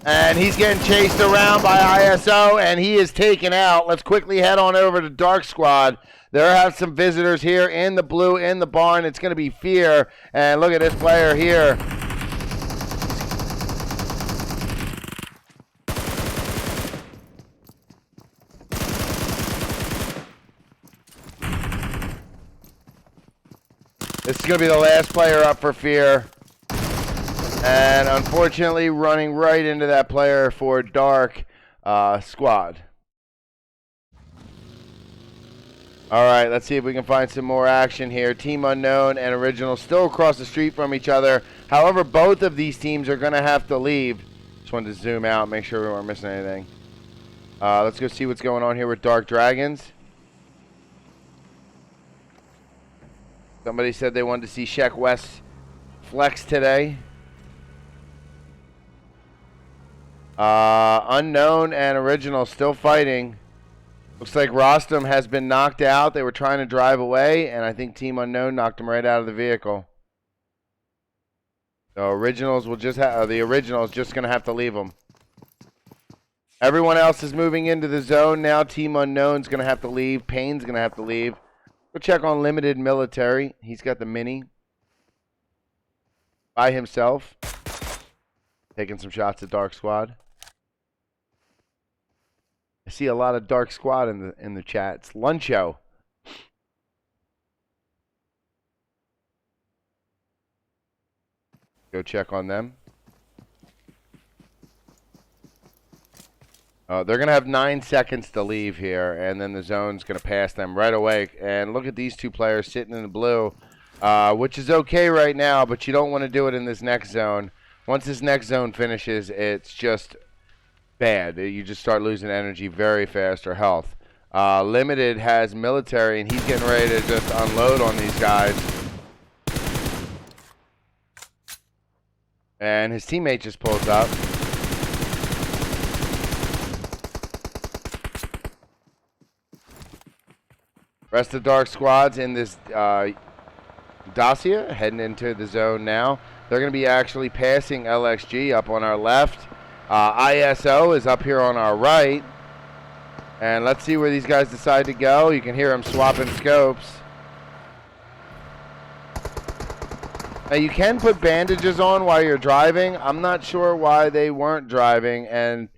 And he's getting chased around by ISO, and he is taken out. Let's quickly head on over to Dark Squad. There are some visitors here in the blue, in the barn. It's going to be Fear. And look at this player here. This is going to be the last player up for Fear. And unfortunately, running right into that player for Dark Squad. All right, let's see if we can find some more action here. Team Unknown and Original still across the street from each other. However, both of these teams are going to have to leave. Just wanted to zoom out, make sure we weren't missing anything. Let's go see what's going on here with Dark Dragons. Somebody said they wanted to see Sheck West flex today. Unknown and Original still fighting. Looks like Rostam has been knocked out. They were trying to drive away, and I think Team Unknown knocked him right out of the vehicle. So Originals will just have the Originals just going to have to leave them. Everyone else is moving into the zone now. Team Unknown's going to have to leave. Payne's going to have to leave. Go check on Limited Military. He's got the mini by himself. Taking some shots at Dark Squad. I see a lot of Dark Squad in the chat. It's Luncho. Go check on them. They're going to have 9 seconds to leave here, and then the zone's going to pass them right away. And look at these two players sitting in the blue, which is okay right now, but you don't want to do it in this next zone. Once this next zone finishes, it's just bad. You just start losing energy very fast or health. Limited has Military, and he's getting ready to just unload on these guys. And his teammate just pulls up. Rest of Dark Squad's in this Dacia, heading into the zone now. They're going to be actually passing LXG up on our left. ISO is up here on our right. And let's see where these guys decide to go. You can hear them swapping scopes. Now, you can put bandages on while you're driving. I'm not sure why they weren't driving. And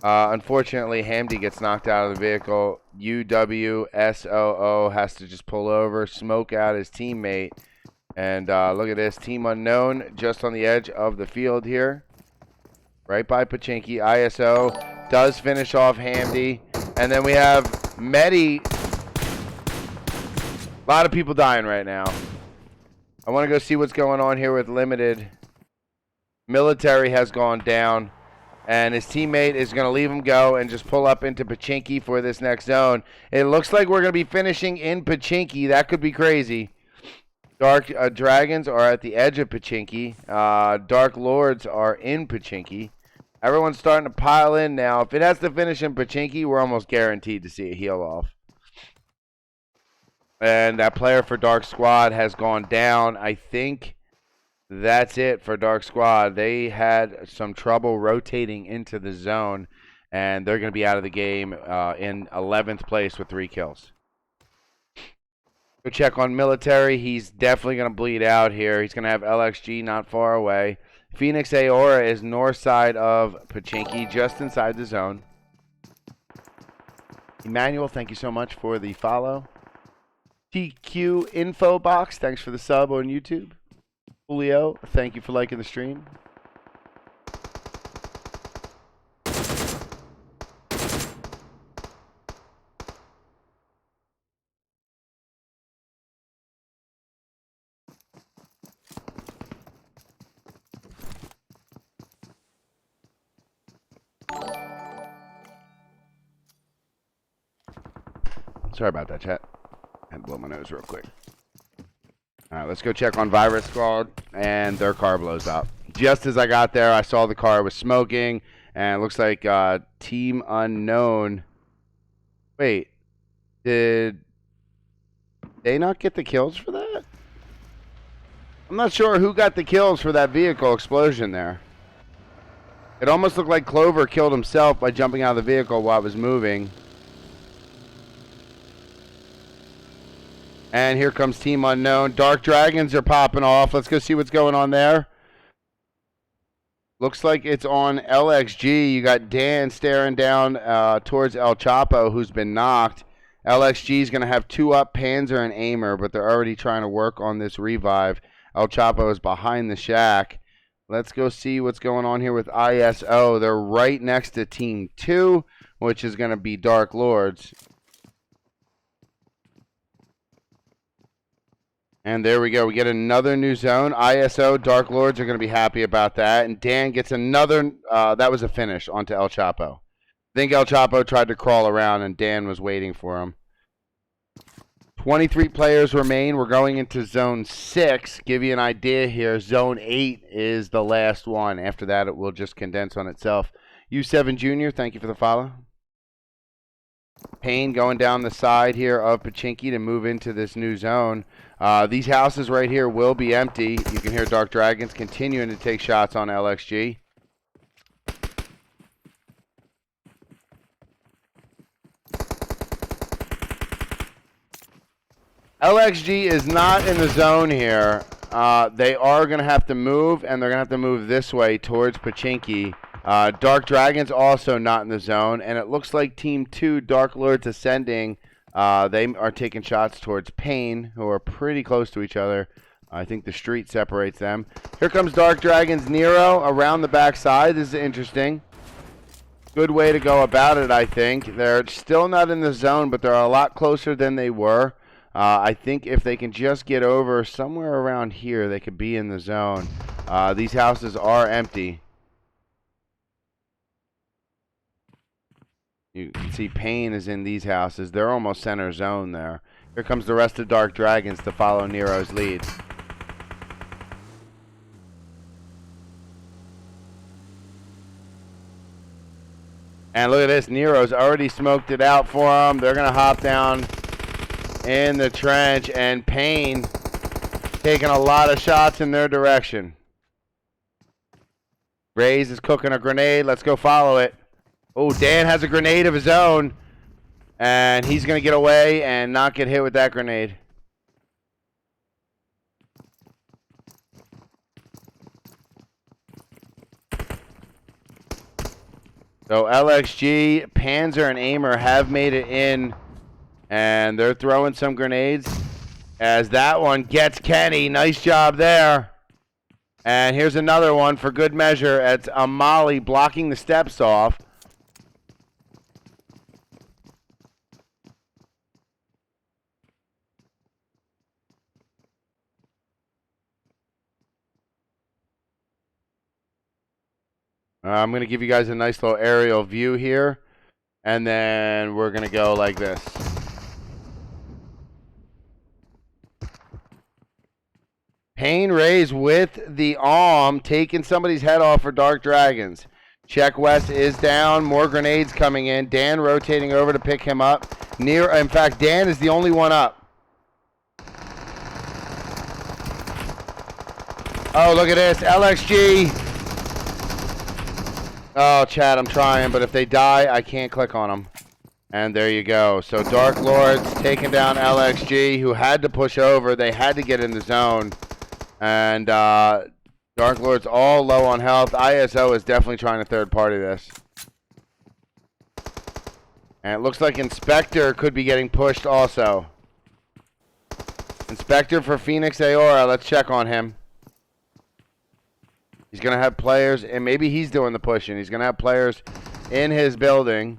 unfortunately, Hamdi gets knocked out of the vehicle. UWSOO has to just pull over, smoke out his teammate. And look at this. Team Unknown just on the edge of the field here. Right by Pachinki. ISO does finish off Hamdi. And then we have Medi. A lot of people dying right now. I want to go see what's going on here with Limited. Military has gone down. And his teammate is going to leave him go and just pull up into Pachinki for this next zone. It looks like we're going to be finishing in Pachinki. That could be crazy. Dark Dragons are at the edge of Pachinki. Dark Lords are in Pachinki. Everyone's starting to pile in now. If it has to finish in Pachinki, we're almost guaranteed to see a heal off. And that player for Dark Squad has gone down. I think that's it for Dark Squad. They had some trouble rotating into the zone, and they're going to be out of the game in 11th place with 3 kills. Go check on Military. He's definitely going to bleed out here. He's going to have LXG not far away. Phoenix Aora is north side of Pochinki, just inside the zone. Emmanuel, thank you so much for the follow. TQ Info Box, thanks for the sub on YouTube. Julio, thank you for liking the stream. Sorry about that, chat. I had to blow my nose real quick. All right, let's go check on Virus Squad, and their car blows up. Just as I got there, I saw the car was smoking, and it looks like Team Unknown. Wait, did they not get the kills for that? I'm not sure who got the kills for that vehicle explosion there. It almost looked like Clover killed himself by jumping out of the vehicle while it was moving. And here comes Team Unknown. Dark Dragons are popping off. Let's go see what's going on there. Looks like it's on LXG. You got Dan staring down towards El Chapo, who's been knocked. LXG is going to have 2 up, Panzer and Aimer, but they're already trying to work on this revive. El Chapo is behind the shack. Let's go see what's going on here with ISO. They're right next to Team 2, which is going to be Dark Lords. And there we go. We get another new zone. ISO, Dark Lords are going to be happy about that. And Dan gets another. That was a finish onto El Chapo. I think El Chapo tried to crawl around, and Dan was waiting for him. 23 players remain. We're going into Zone 6. Give you an idea here. Zone 8 is the last one. After that, it will just condense on itself. U7 Jr., thank you for the follow. Payne going down the side here of Pochinki to move into this new zone. These houses right here will be empty. You can hear Dark Dragons continuing to take shots on LXG. LXG is not in the zone here. They are going to have to move, and they're going to have to move this way towards Pochinki. Dark Dragons also not in the zone, and it looks like Team 2, Dark Lords Ascending, they are taking shots towards Payne, who are pretty close to each other. I think the street separates them. Here comes Dark Dragons Nero around the backside. This is interesting. Good way to go about it, I think. They're still not in the zone, but they're a lot closer than they were. I think if they can just get over somewhere around here, they could be in the zone. These houses are empty. You can see Payne is in these houses. They're almost center zone there. Here comes the rest of Dark Dragons to follow Nero's lead. And look at this. Nero's already smoked it out for them. They're going to hop down in the trench. And Payne taking a lot of shots in their direction. Raze is cooking a grenade. Let's go follow it. Oh, Dan has a grenade of his own, and he's going to get away and not get hit with that grenade. So LXG, Panzer, and Aimer have made it in, and they're throwing some grenades as that one gets Kenny. Nice job there. And here's another one for good measure. It's Amali blocking the steps off. I'm going to give you guys a nice little aerial view here, and then we're going to go like this. Payne Rays with the arm, taking somebody's head off for Dark Dragons. Check West is down, more grenades coming in. Dan rotating over to pick him up. In fact, Dan is the only one up. Oh, look at this. LXG. Oh, chat, I'm trying, but if they die, I can't click on them. And there you go. So Dark Lords taking down LXG, who had to push over. They had to get in the zone. And Dark Lords all low on health. ISO is definitely trying to third party this. And it looks like Inspector could be getting pushed also. Inspector for Phoenix Aora. Let's check on him. He's going to have players, and maybe he's doing the pushing. He's going to have players in his building.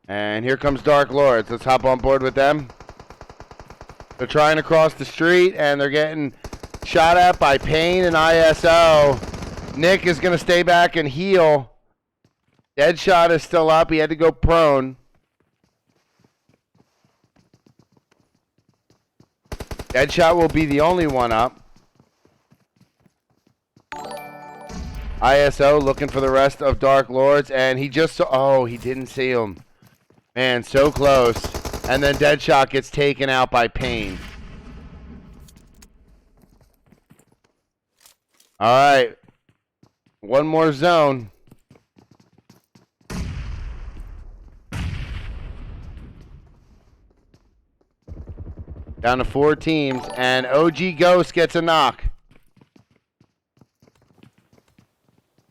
And here comes Dark Lords. Let's hop on board with them. They're trying to cross the street, and they're getting shot at by Pain and ISO. Nick is going to stay back and heal. Deadshot is still up. He had to go prone. Deadshot will be the only one up. ISO looking for the rest of Dark Lords, and he just saw... Oh, he didn't see him. Man, so close. And then Deadshot gets taken out by Pain. All right. One more zone. Down to 4 teams, and OG Ghost gets a knock.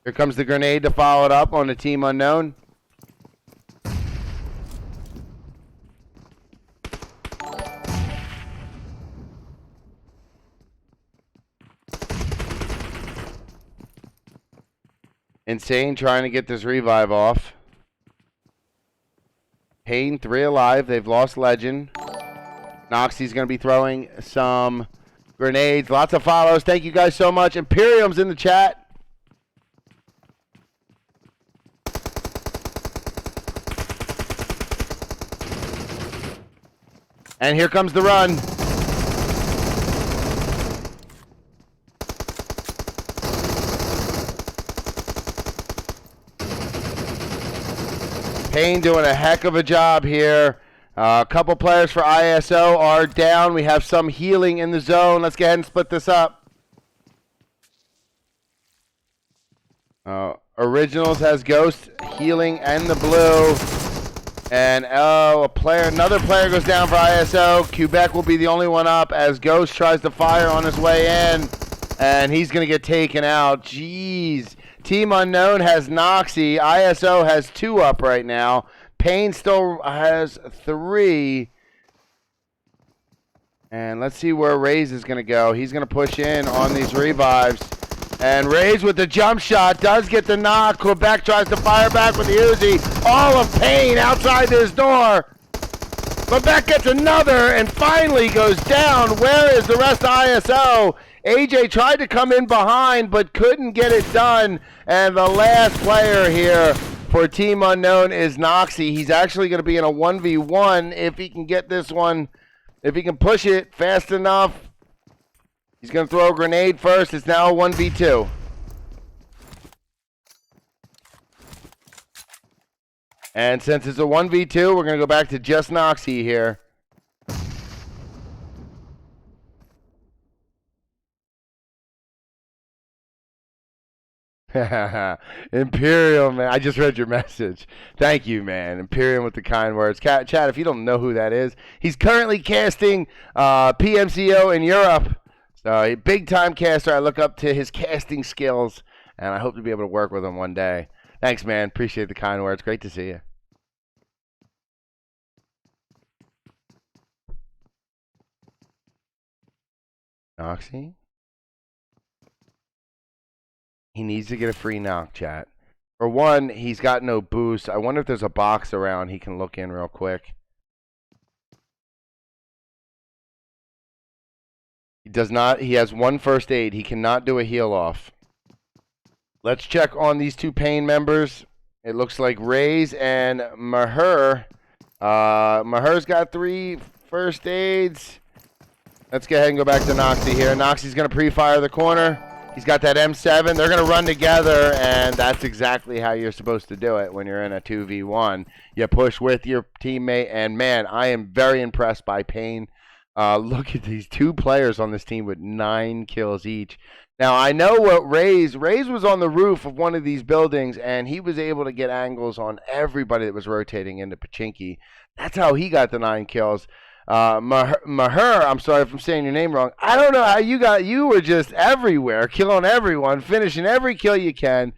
Here comes the grenade to follow it up on the Team Unknown. Insane trying to get this revive off. Pain 3 alive. They've lost Legend. Noxie's going to be throwing some grenades. Lots of follows. Thank you guys so much. Imperium's in the chat. And here comes the run. Pain doing a heck of a job here. A couple players for ISO are down. We have some healing in the zone. Let's go ahead and split this up. Originals has Ghost healing and the blue. And another player goes down for ISO. Quebec will be the only one up as Ghost tries to fire on his way in. And he's going to get taken out. Jeez. Team Unknown has Noxie. ISO has 2 up right now. Pain still has 3. And let's see where Raze is going to go. He's going to push in on these revives. And Raze with the jump shot does get the knock. Quebec tries to fire back with the Uzi. All of Pain outside his door. Quebec gets another and finally goes down. Where is the rest of ISO? AJ tried to come in behind but couldn't get it done. And the last player here for Team Unknown is Noxie. He's actually going to be in a 1v1 if he can get this one. If he can push it fast enough. He's going to throw a grenade first. It's now a 1v2. And since it's a 1v2, we're going to go back to just Noxie here. Imperium, man. I just read your message. Thank you, man. Imperium with the kind words. Chad, if you don't know who that is, he's currently casting PMCO in Europe. So a big-time caster. I look up to his casting skills, and I hope to be able to work with him one day. Thanks, man. Appreciate the kind words. Great to see you. Noxie? He needs to get a free knock, chat. For one, he's got no boost. I wonder if there's a box around he can look in real quick. He does not. He has 1 first aid. He cannot do a heal off. Let's check on these 2 Pain members. It looks like Raze and Maher. Maher's got 3 first aids. Let's go ahead and go back to Noxie here. Noxie's going to pre-fire the corner. He's got that M7. They're going to run together, and that's exactly how you're supposed to do it when you're in a 2v1. You push with your teammate, and, man, I am very impressed by Payne. Look at these two players on this team with 9 kills each. Now, I know what Raze was on the roof of one of these buildings, and he was able to get angles on everybody that was rotating into Pachinki. That's how he got the 9 kills. Maher, I'm sorry if I'm saying your name wrong. I don't know how you were just everywhere, killing everyone, finishing every kill you can.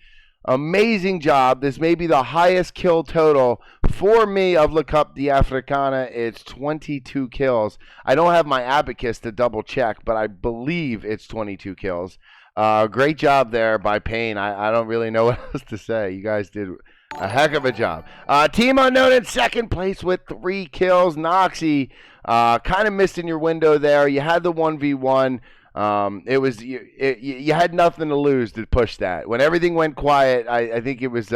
Amazing job. This may be the highest kill total for me of La Coupe d'Africana. It's 22 kills. I don't have my abacus to double check, but I believe it's 22 kills. Great job there by Payne. I don't really know what else to say. You guys did a heck of a job. Team Unknown in second place with 3 kills. Noxy kind of missed in your window there. You had the 1v1. You had nothing to lose to push that. When everything went quiet, I think it was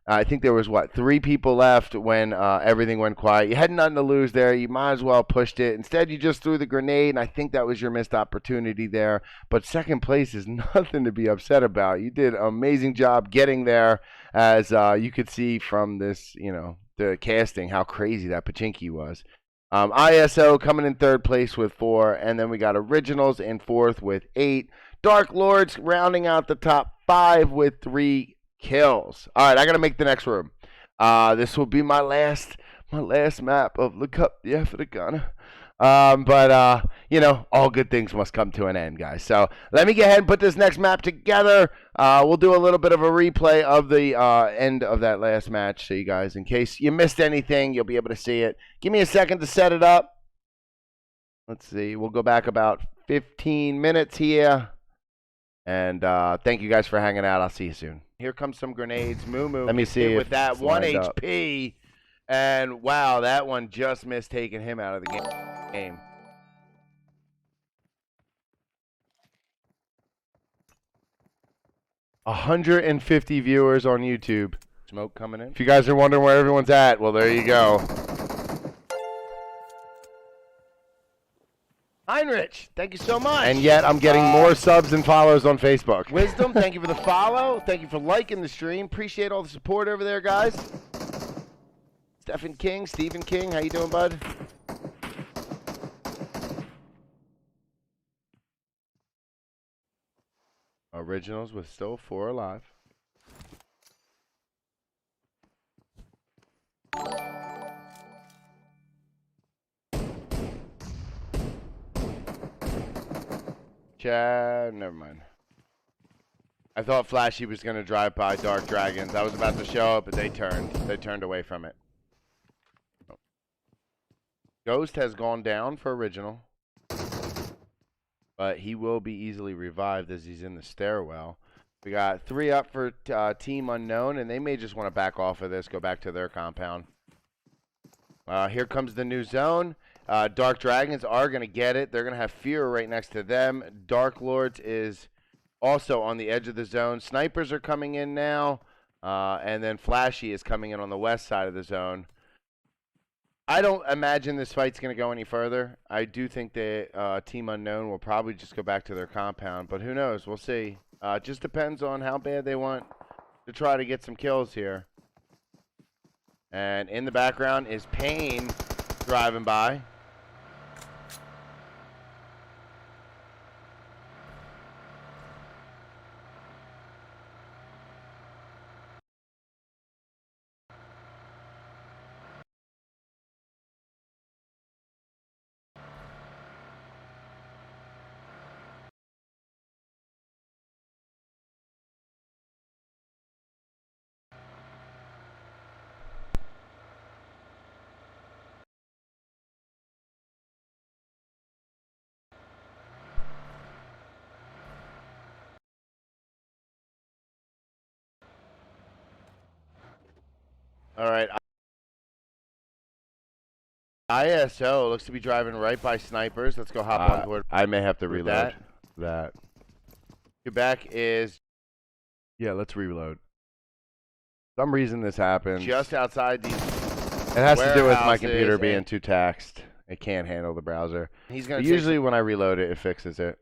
I think there was 3 people left when everything went quiet. You had nothing to lose there. You might as well pushed it. Instead, you just threw the grenade, and I think that was your missed opportunity there. But second place is nothing to be upset about. You did an amazing job getting there, as you could see from this, the casting, how crazy that Pachinki was. ISO coming in third place with 4, and then we got Originals in fourth with 8. Dark Lords rounding out the top 5 with 3 kills. All right, I got to make the next room. This will be my last map of La Coupe d'Africana. But all good things must come to an end, guys. So let me go ahead and put this next map together. We'll do a little bit of a replay of the end of that last match, so you guys, in case you missed anything, you'll be able to see it. Give me a second to set it up. Let's see. We'll go back about 15 minutes here. And thank you guys for hanging out. I'll see you soon. Here comes some grenades. Moo. Let me see with that 1 HP. And wow, that one just missed taking him out of the game. 150 viewers on YouTube. Smoke coming in. If you guys are wondering where everyone's at, well, there you go. Heinrich, thank you so much. And yet, I'm getting more subs and follows on Facebook. Wisdom, thank you for the follow. Thank you for liking the stream. Appreciate all the support over there, guys. Stephen King, how you doing, bud? Originals with still 4 alive. Chad, never mind. I thought Flashy was going to drive by Dark Dragons. I was about to show up, but they turned away from it. Ghost has gone down for Original, but he will be easily revived as he's in the stairwell. We got 3 up for Team Unknown, and they may just want to back off of this, go back to their compound. Here comes the new zone. Dark Dragons are going to get it. They're going to have Fear right next to them. Dark Lords is also on the edge of the zone. Snipers are coming in now, and then Flashy is coming in on the west side of the zone. I don't imagine this fight's going to go any further. I do think that Team Unknown will probably just go back to their compound, but who knows? We'll see. It just depends on how bad they want to try to get some kills here. And in the background is Payne driving by. All right. ISO looks to be driving right by Snipers. Let's go hop on board. I may have to reload that. Quebec is... Yeah, let's reload. For some reason this happens. Just outside these... It has to do with my computer being too taxed. It can't handle the browser. He's gonna usually when I reload it, it fixes it.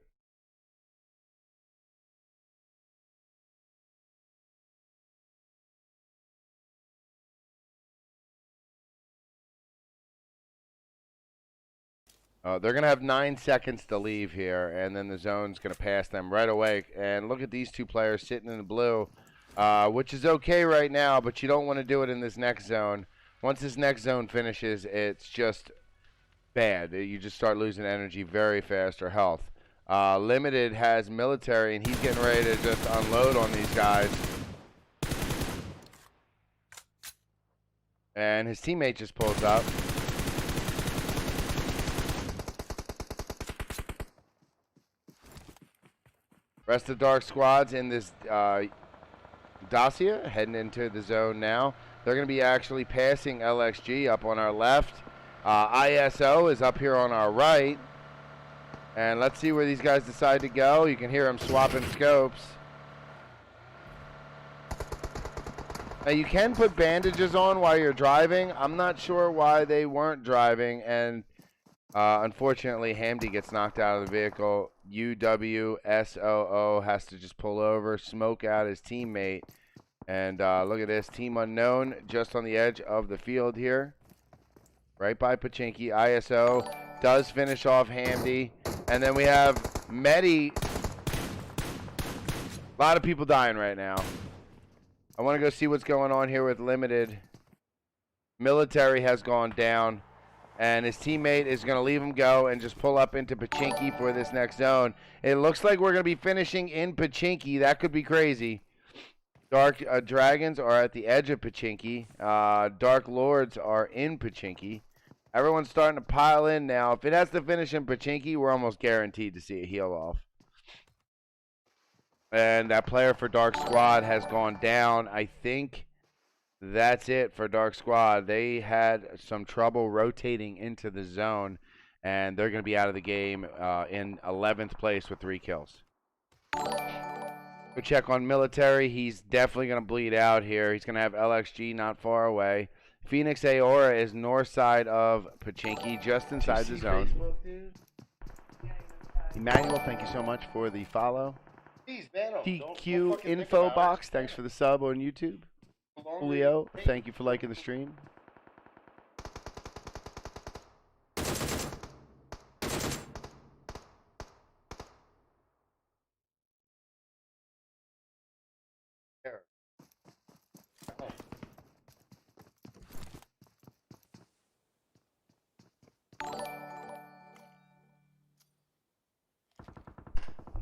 They're going to have 9 seconds to leave here, and then the zone's going to pass them right away. And look at these two players sitting in the blue, which is okay right now, but you don't want to do it in this next zone. Once this next zone finishes, it's just bad. You just start losing energy very fast or health. Limited has military, and he's getting ready to just unload on these guys. And his teammate just pulls up. Rest of Dark Squad's in this Dacia, heading into the zone now. They're going to be actually passing LXG up on our left. ISO is up here on our right. And let's see where these guys decide to go. You can hear them swapping scopes. Now you can put bandages on while you're driving. I'm not sure why they weren't driving, and unfortunately Hamdi gets knocked out of the vehicle. UWSOO has to just pull over, smoke out his teammate, and look at this, Team Unknown just on the edge of the field here, right by Pachinki. ISO does finish off Hamdi, and then we have Medi. A lot of people dying right now. I want to go see what's going on here with Limited. Military has gone down, and his teammate is going to leave him go and just pull up into Pachinki for this next zone. It looks like we're going to be finishing in Pachinki. That could be crazy. Dark Dragons are at the edge of Pachinki. Dark Lords are in Pachinki. Everyone's starting to pile in now. If it has to finish in Pachinki, we're almost guaranteed to see a heal off. And that player for Dark Squad has gone down. I think that's it for Dark Squad. They had some trouble rotating into the zone, and they're going to be out of the game in 11th place with 3 kills. Go check on Military. He's definitely going to bleed out here. He's going to have LXG not far away. Phoenix Aora is north side of Pachinki, just inside the zone. Emmanuel, thank you so much for the follow. TQ Info Box, thanks for the sub on YouTube. Julio, thank you for liking the stream.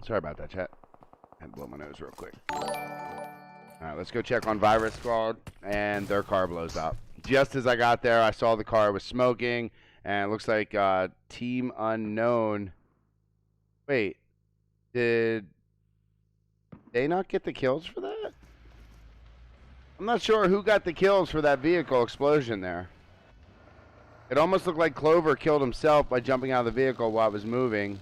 Sorry about that, chat. I had to blow my nose real quick. Alright, let's go check on Virus Squad, and their car blows up. Just as I got there, I saw the car was smoking, and it looks like Team Unknown. Wait, did they not get the kills for that? I'm not sure who got the kills for that vehicle explosion there. It almost looked like Clover killed himself by jumping out of the vehicle while it was moving.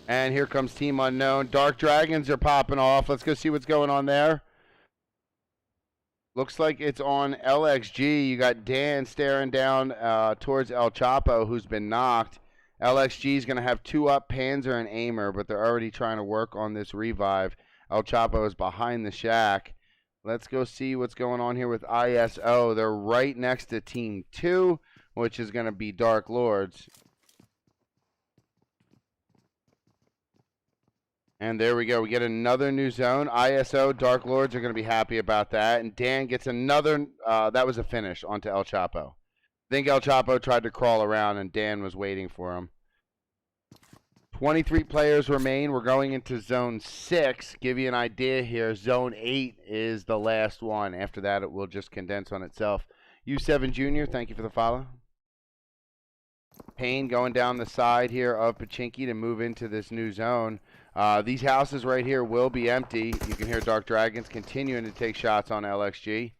And here comes Team Unknown. Dark Dragons are popping off. Let's go see what's going on there. Looks like it's on LXG. You got Dan staring down towards El Chapo, who's been knocked. LXG is going to have 2 up, Panzer and Aimer, but they're already trying to work on this revive. El Chapo is behind the shack. Let's go see what's going on here with ISO. They're right next to Team 2, which is going to be Dark Lords. And there we go. We get another new zone. ISO, Dark Lords are going to be happy about that. And Dan gets another. That was a finish onto El Chapo. I think El Chapo tried to crawl around, and Dan was waiting for him. 23 players remain. We're going into Zone 6. Give you an idea here. Zone 8 is the last one. After that, it will just condense on itself. U7 Jr., thank you for the follow. Payne going down the side here of Pachinki to move into this new zone. These houses right here will be empty. You can hear Dark Dragons continuing to take shots on LXG.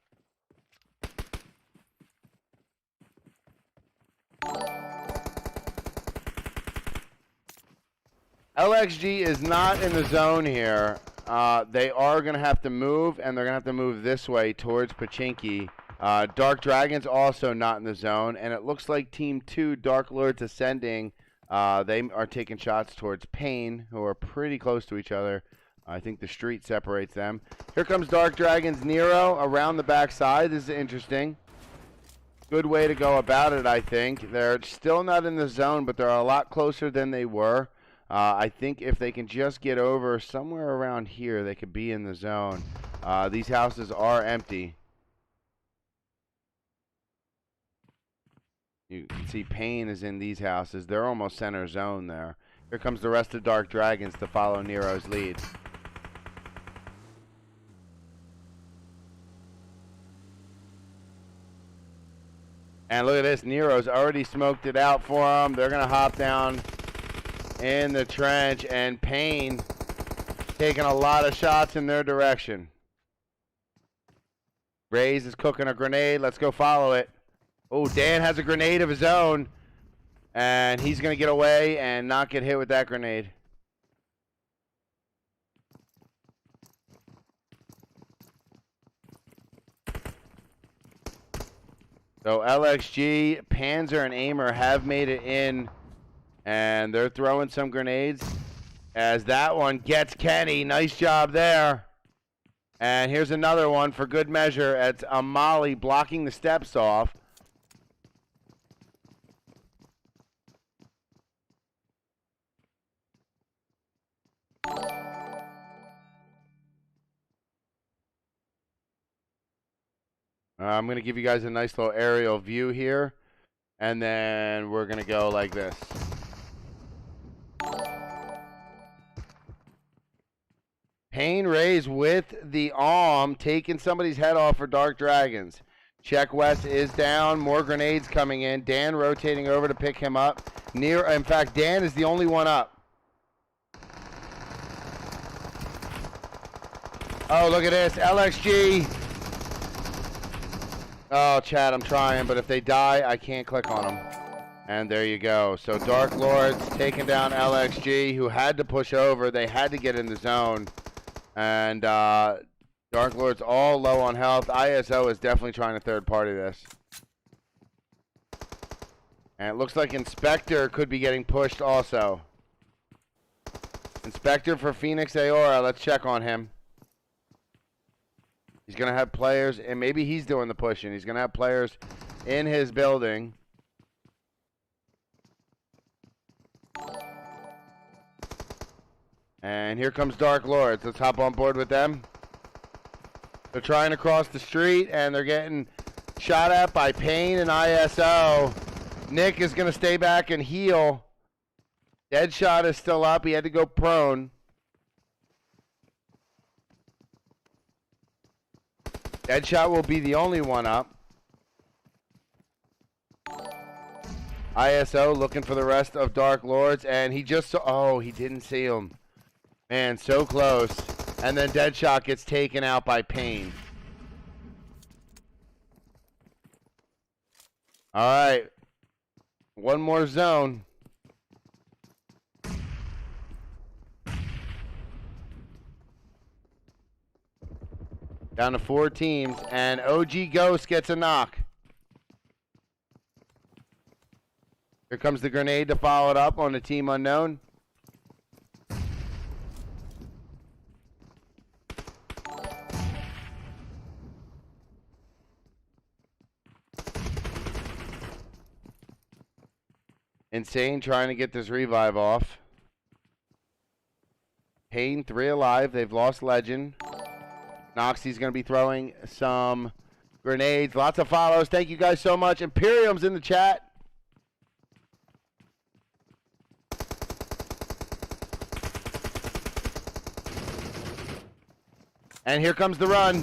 LXG is not in the zone here. They are going to have to move, and they're going to have to move this way towards Pachinki. Dark Dragons also not in the zone, and it looks like Team 2, Dark Lords Ascending, they are taking shots towards Payne, who are pretty close to each other. I think the street separates them. Here comes Dark Dragons Nero around the backside. This is interesting. good way to go about it, I think. They're still not in the zone, but they're a lot closer than they were. I think if they can just get over somewhere around here, they could be in the zone. These houses are empty. You can see Payne is in these houses. They're almost center zone there. Here comes the rest of Dark Dragons to follow Nero's lead. And look at this. Nero's already smoked it out for them. They're going to hop down in the trench. And Payne taking a lot of shots in their direction. Raze is cooking a grenade. Let's go follow it. Oh, Dan has a grenade of his own. And he's going to get away and not get hit with that grenade. So LXG, Panzer, and Aimer have made it in. And they're throwing some grenades. As that one gets Kenny. Nice job there. And here's another one for good measure. It's Amali blocking the steps off. I'm going to give you guys a nice little aerial view here. And then we're going to go like this. Payne Raze with the arm, taking somebody's head off for Dark Dragons. Check West is down. More grenades coming in. Dan rotating over to pick him up. In fact, Dan is the only one up. Oh, look at this. LXG. Oh, Chad, I'm trying, but if they die, I can't click on them. And there you go. So Dark Lords taking down LXG, who had to push over. They had to get in the zone. And Dark Lords all low on health. ISO is definitely trying to third party this. And it looks like Inspector could be getting pushed also. Inspector for Phoenix Aora. Let's check on him. He's going to have players, and maybe he's doing the pushing. He's going to have players in his building. And here comes Dark Lords. Let's hop on board with them. They're trying to cross the street, and they're getting shot at by Payne and ISO. Nick is going to stay back and heal. Deadshot is still up. He had to go prone. Deadshot will be the only one up. ISO looking for the rest of Dark Lords, and he just saw, oh, he didn't see him. Man, so close. And then Deadshot gets taken out by Payne. All right. One more zone. Down to 4 teams, and OG Ghost gets a knock. Here comes the grenade to follow it up on the Team Unknown. Insane trying to get this revive off. Payne 3 alive. They've lost Legend. Noxie's going to be throwing some grenades. Lots of follows. Thank you guys so much. Imperium's in the chat. And here comes the run.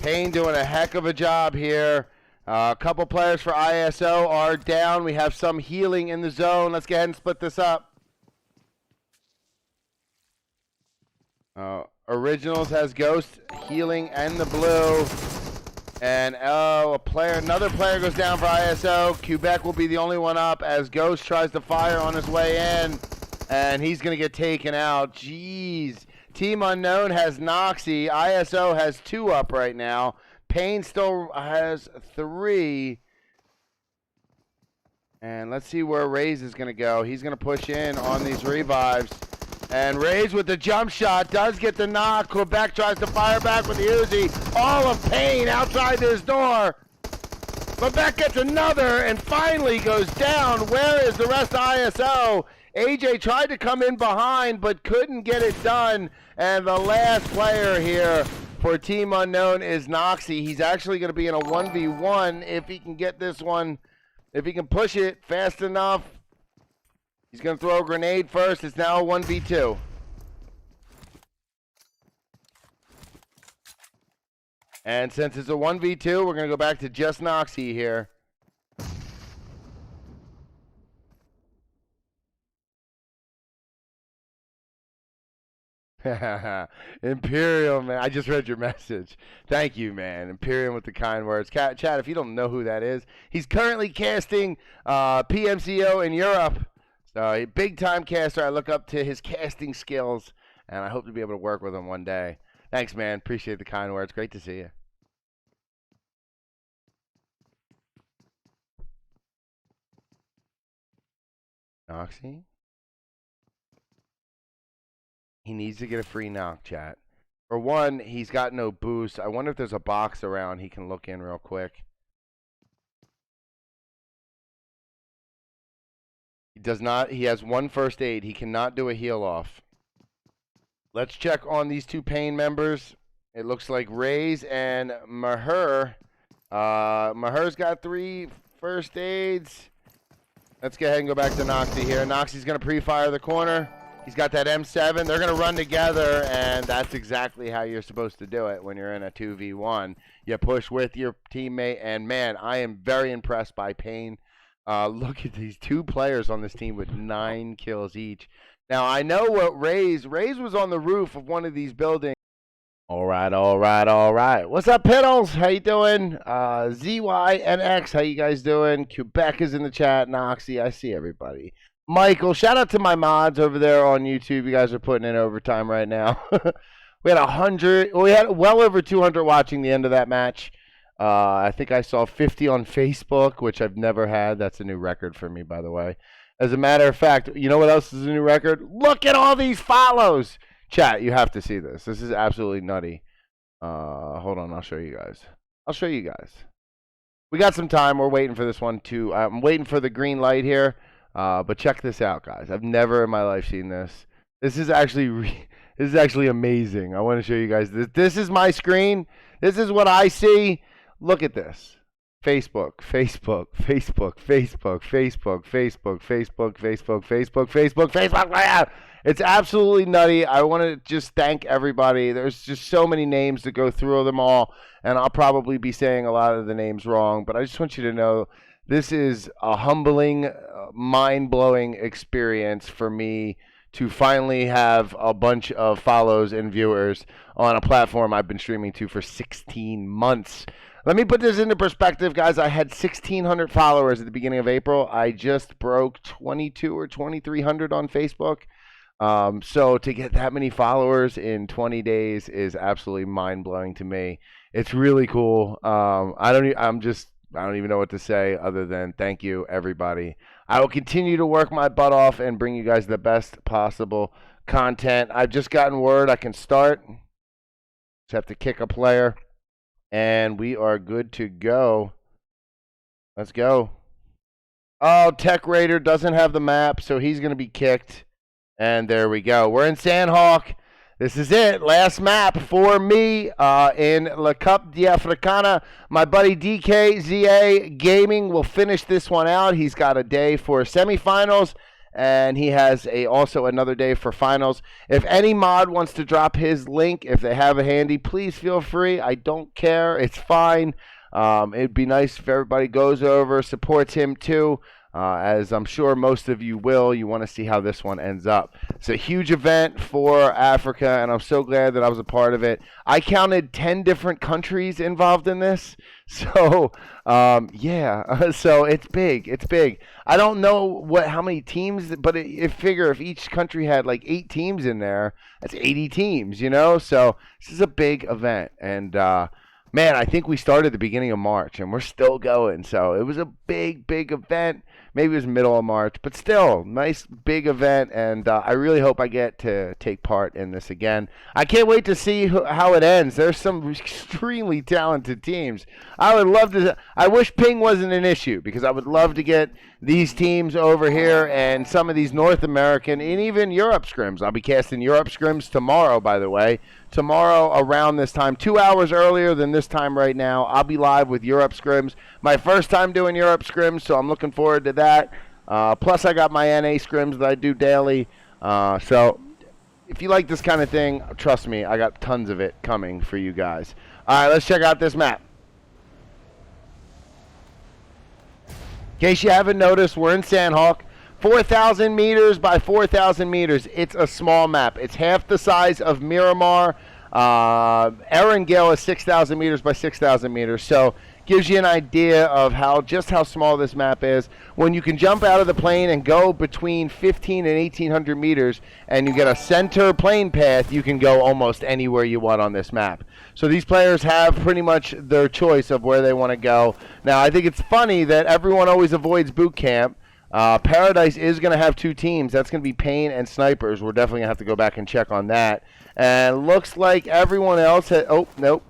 Payne doing a heck of a job here. A couple players for ISO are down. We have some healing in the zone. Let's go ahead and split this up. Originals has Ghost healing and the blue. And another player goes down for ISO. Quebec will be the only one up as Ghost tries to fire on his way in. And he's going to get taken out. Jeez. Team Unknown has Noxie. ISO has 2 up right now. Payne still has 3. And let's see where Rays is going to go. He's going to push in on these revives. And Rays with the jump shot does get the knock. Quebec tries to fire back with the Uzi. All of Payne outside his door. Quebec gets another and finally goes down. Where is the rest of ISO? AJ tried to come in behind but couldn't get it done. And the last player here for Team Unknown is Noxie. He's actually going to be in a 1v1 if he can get this one. If he can push it fast enough. He's going to throw a grenade first. It's now a 1v2. And since it's a 1v2, we're going to go back to just Noxie here. Imperial, man. I just read your message. Thank you, man. Imperial with the kind words. Chad, if you don't know who that is, he's currently casting PMCO in Europe. So a big-time caster. I look up to his casting skills, and I hope to be able to work with him one day. Thanks, man. Appreciate the kind words. Great to see you. Noxie? He needs to get a free knock, chat. For one, he's got no boost. I wonder if there's a box around he can look in real quick. He does not. He has one first aid. He cannot do a heal off. Let's check on these two Payne members. It looks like Rays and Maher. Maher's got 3 first aids. Let's go ahead and go back to Noxie here. Noxie's going to pre-fire the corner. He's got that M7. They're going to run together, and that's exactly how you're supposed to do it when you're in a 2v1. You push with your teammate, and, man, I am very impressed by Payne. Look at these 2 players on this team with 9 kills each. Now, I know what Rays was on the roof of one of these buildings. All right. What's up, Piddles? How you doing? ZYNX, how you guys doing? Quebec is in the chat. Noxie, I see everybody. Michael, shout out to my mods over there on YouTube. You guys are putting in overtime right now. We had well over 200 watching the end of that match. I think I saw 50 on Facebook, which I've never had. That's a new record for me, by the way. As a matter of fact, you know what else is a new record? Look at all these follows. Chat, you have to see this. This is absolutely nutty. Hold on, I'll show you guys. We got some time. We're waiting for this one too. I'm waiting for the green light here. But check this out, guys. I've never in my life seen this. This is actually amazing. I want to show you guys this. This is my screen. This is what I see. Look at this. Facebook. It's absolutely nutty. I want to just thank everybody. There's just so many names to go through them all, and I'll probably be saying a lot of the names wrong, but I just want you to know this is a humbling, mind-blowing experience for me to finally have a bunch of follows and viewers on a platform I've been streaming to for 16 months. Let me put this into perspective, guys. I had 1,600 followers at the beginning of April. I just broke 2,200 or 2,300 on Facebook. So to get that many followers in 20 days is absolutely mind-blowing to me. It's really cool. I don't even know what to say other than thank you, everybody. I will continue to work my butt off and bring you guys the best possible content. I've just gotten word I can start. Just have to kick a player, and we are good to go. Let's go. Oh, Tech Raider doesn't have the map, so he's going to be kicked. And there we go. We're in Sandhawk. This is it. Last map for me in La Coupe d'Africana. My buddy DKZA Gaming will finish this one out. He's got a day for semifinals, and he has also another day for finals. If any mod wants to drop his link, if they have it handy, please feel free. I don't care. It's fine. It'd be nice if everybody goes over, supports him too. As I'm sure most of you will. You want to see how this one ends up. It's a huge event for Africa, and I'm so glad that I was a part of it. I counted 10 different countries involved in this. So, yeah. So it's big. It's big. I don't know how many teams, but figure if each country had like 8 teams in there, that's 80 teams, you know? So this is a big event. And, man, I think we started the beginning of March, and we're still going. So it was a big, big event. Maybe it was middle of March, but still, nice big event, and I really hope I get to take part in this again. I can't wait to see how it ends. There's some extremely talented teams. I would love to. I wish ping wasn't an issue because I would love to get these teams over here and some of these North American and even Europe scrims. I'll be casting Europe scrims tomorrow, by the way. Tomorrow around this time, 2 hours earlier than this time right now, I'll be live with Europe scrims. My first time doing Europe scrims, so I'm looking forward to that. Plus, I got my NA scrims that I do daily. So if you like this kind of thing, trust me, I got tons of it coming for you guys. All right, let's check out this map. In case you haven't noticed, we're in Sandhawk. 4,000 meters by 4,000 meters. It's a small map. It's half the size of Miramar. Erangel is 6,000 meters by 6,000 meters. So gives you an idea of just how small this map is. When you can jump out of the plane and go between 15 and 1,800 meters and you get a center plane path, you can go almost anywhere you want on this map. So these players have pretty much their choice of where they want to go. Now, I think it's funny that everyone always avoids boot camp. Paradise is going to have two teams. That's going to be Pain and Snipers. We're definitely going to have to go back and check on that. And looks like everyone else nope.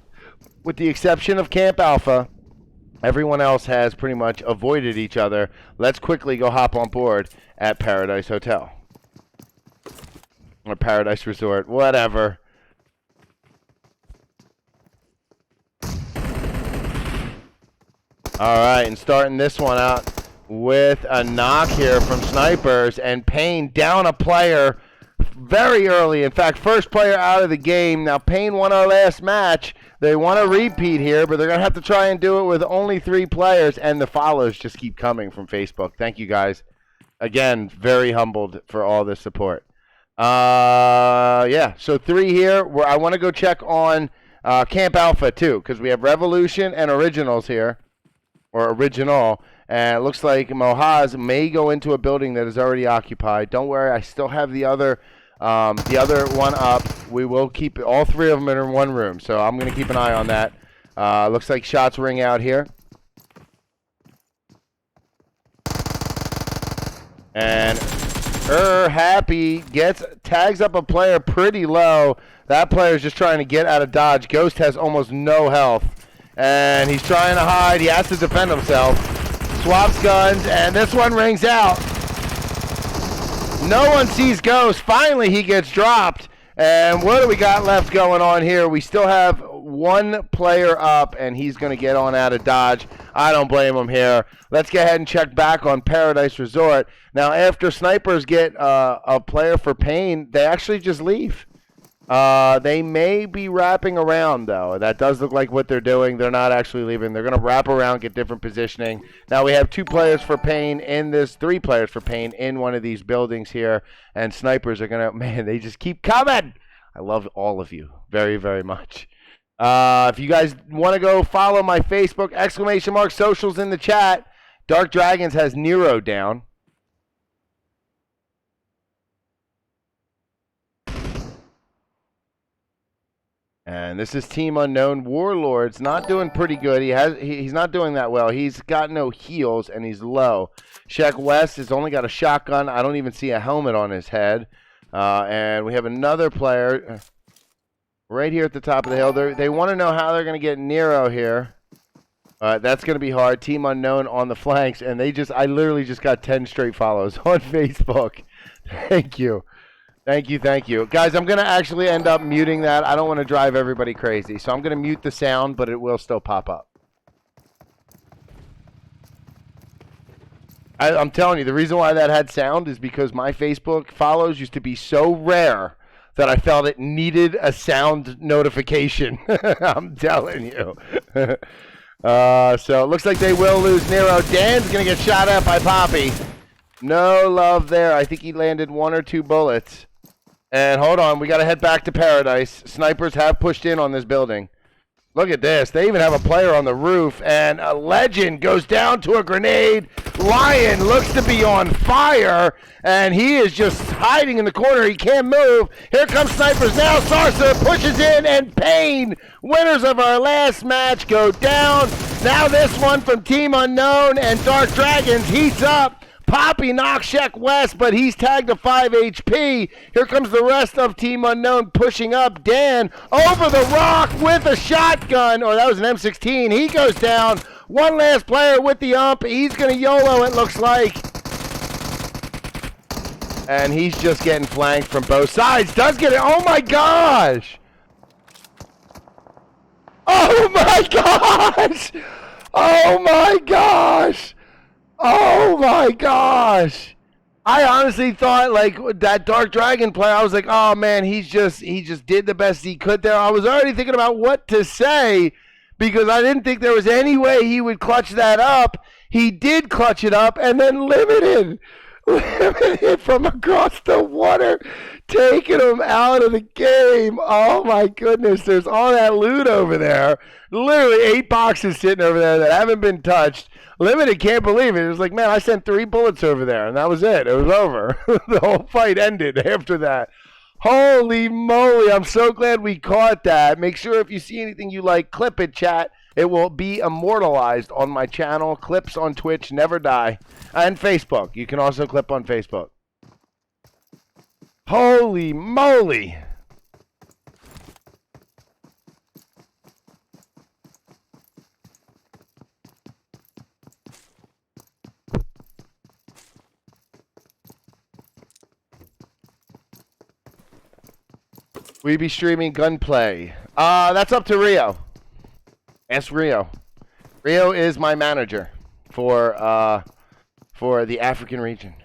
With the exception of Camp Alpha, everyone else has pretty much avoided each other. Let's quickly go hop on board at Paradise Hotel. Or Paradise Resort, whatever. All right, and starting this one out with a knock here from Snipers, and Pain down a player very early. In fact, first player out of the game. Now, Pain won our last match. They want to repeat here, but they're going to have to try and do it with only 3 players, and the follows just keep coming from Facebook. Thank you, guys. Again, very humbled for all the support. Yeah, so 3 here. I want to go check on Camp Alpha, too, because we have Revolution and Originals here. Or Original, and it looks like Mohaz may go into a building that is already occupied. Don't worry, I still have the other one up. We will keep all 3 of them in one room, so I'm going to keep an eye on that. Looks like shots ring out here. And Happy tags up a player pretty low. That player is just trying to get out of dodge. Ghost has almost no health. And he's trying to hide. He has to defend himself. Swaps guns, and this one rings out. No one sees Ghost. Finally, he gets dropped. And what do we got left going on here? We still have 1 player up, and he's going to get on out of dodge. I don't blame him here. Let's go ahead and check back on Paradise Resort. Now, after Snipers get a player for Pain, they actually just leave. They may be wrapping around, though. That does look like what they're doing. They're not actually leaving. They're going to wrap around, get different positioning. Now we have 2 players for Pain in this, 3 players for Pain in one of these buildings here. And Snipers are going to, man, they just keep coming. I love all of you very, very much. If you guys want to go follow my Facebook, ! Socials in the chat. Dark Dragons has Nero down. And this is Team Unknown. Warlord's not doing pretty good. He's not doing that well. He's got no heals, and he's low. Shaq West has only got a shotgun. I don't even see a helmet on his head. And we have another player right here at the top of the hill. They want to know how they're going to get Nero here. That's going to be hard. Team Unknown on the flanks. And I literally just got 10 straight follows on Facebook. Thank you. Thank you. Guys, I'm going to actually end up muting that. I don't want to drive everybody crazy. So I'm going to mute the sound, but it will still pop up. I'm telling you, the reason why that had sound is because my Facebook follows used to be so rare that I felt it needed a sound notification. I'm telling you. So it looks like they will lose Nero. Dan's going to get shot at by Poppy. No love there. I think he landed 1 or 2 bullets. And hold on, we got to head back to Paradise. Snipers have pushed in on this building. Look at this. They even have a player on the roof, and a legend goes down to a grenade. Lion looks to be on fire, and he is just hiding in the corner. He can't move. Here comes Snipers now. Sarsa pushes in, and Pain, winners of our last match, go down. Now this one from Team Unknown, and Dark Dragons heats up. Poppy knocks Sheck West, but he's tagged to 5 HP. Here comes the rest of Team Unknown pushing up. Dan over the rock with a shotgun. Or that was an M16. He goes down. One last player with the ump. He's going to YOLO, it looks like. And he's just getting flanked from both sides. Does get it. Oh, my gosh. Oh, my gosh. Oh, my gosh. Oh, my gosh. I honestly thought, like, that Dark Dragon player, I was like, oh, man, he just did the best he could there. I was already thinking about what to say because I didn't think there was any way he would clutch that up. He did clutch it up and then limited from across the water, taking him out of the game. Oh my goodness, there's all that loot over there. Literally 8 boxes sitting over there that haven't been touched. Limited can't believe it. It was like, man, I sent 3 bullets over there, and that was it. It was over. The whole fight ended after that. Holy moly, I'm so glad we caught that. Make sure if you see anything you like, clip it, chat. It will be immortalized on my channel. Clips on Twitch never die. And Facebook. You can also clip on Facebook. Holy moly. We be streaming Gunplay. That's up to Rio. Ask Rio. Rio is my manager for the African region.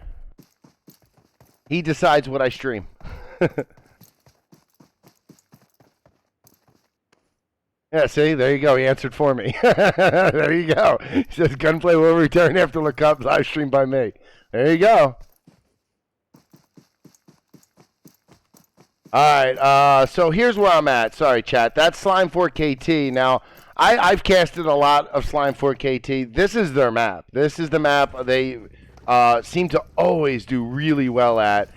He decides what I stream. Yeah, see, there you go. He answered for me. There you go. He says Gunplay will return after the Cup live stream by me. There you go. All right, so here's where I'm at. Sorry, chat. That's Slime 4KT. Now, I've casted a lot of Slime 4KT. This is their map. This is the map they seem to always do really well at.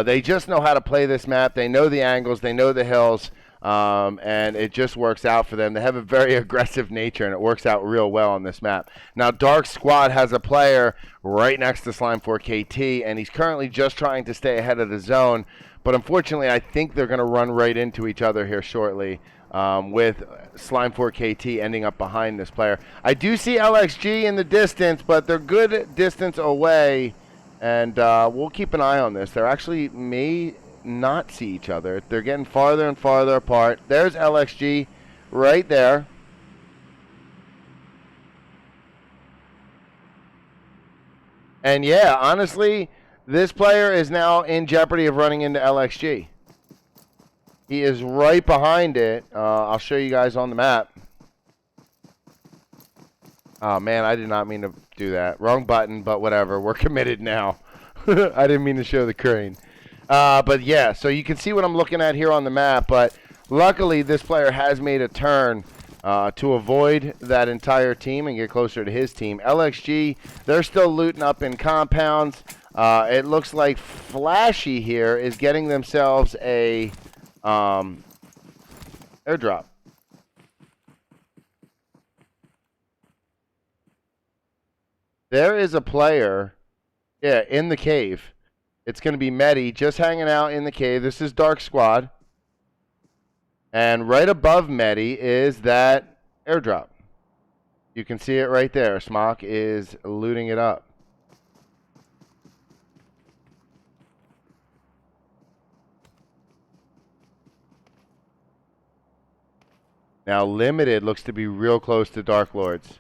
They just know how to play this map. They know the angles. They know the hills. And it just works out for them. They have a very aggressive nature, and it works out real well on this map. Now, Dark Squad has a player right next to Slime 4KT, and he's currently just trying to stay ahead of the zone. But unfortunately, I think they're going to run right into each other here shortly, with Slime 4KT ending up behind this player. I do see LXG in the distance, but they're good distance away, and we'll keep an eye on this. They actually may not see each other. They're getting farther and farther apart. There's LXG right there. And yeah, honestly, this player is now in jeopardy of running into LXG. He is right behind it. I'll show you guys on the map. Oh, man, I did not mean to do that. Wrong button, but whatever. We're committed now. I didn't mean to show the crane. But, yeah, so you can see what I'm looking at here on the map. But luckily, this player has made a turn to avoid that entire team and get closer to his team. LXG, they're still looting up in compounds. It looks like Flashy here is getting themselves a airdrop. There is a player, yeah, in the cave. It's going to be Medi just hanging out in the cave. This is Dark Squad. And right above Medi is that airdrop. You can see it right there. Smock is looting it up. Now, Limited looks to be real close to Dark Lords.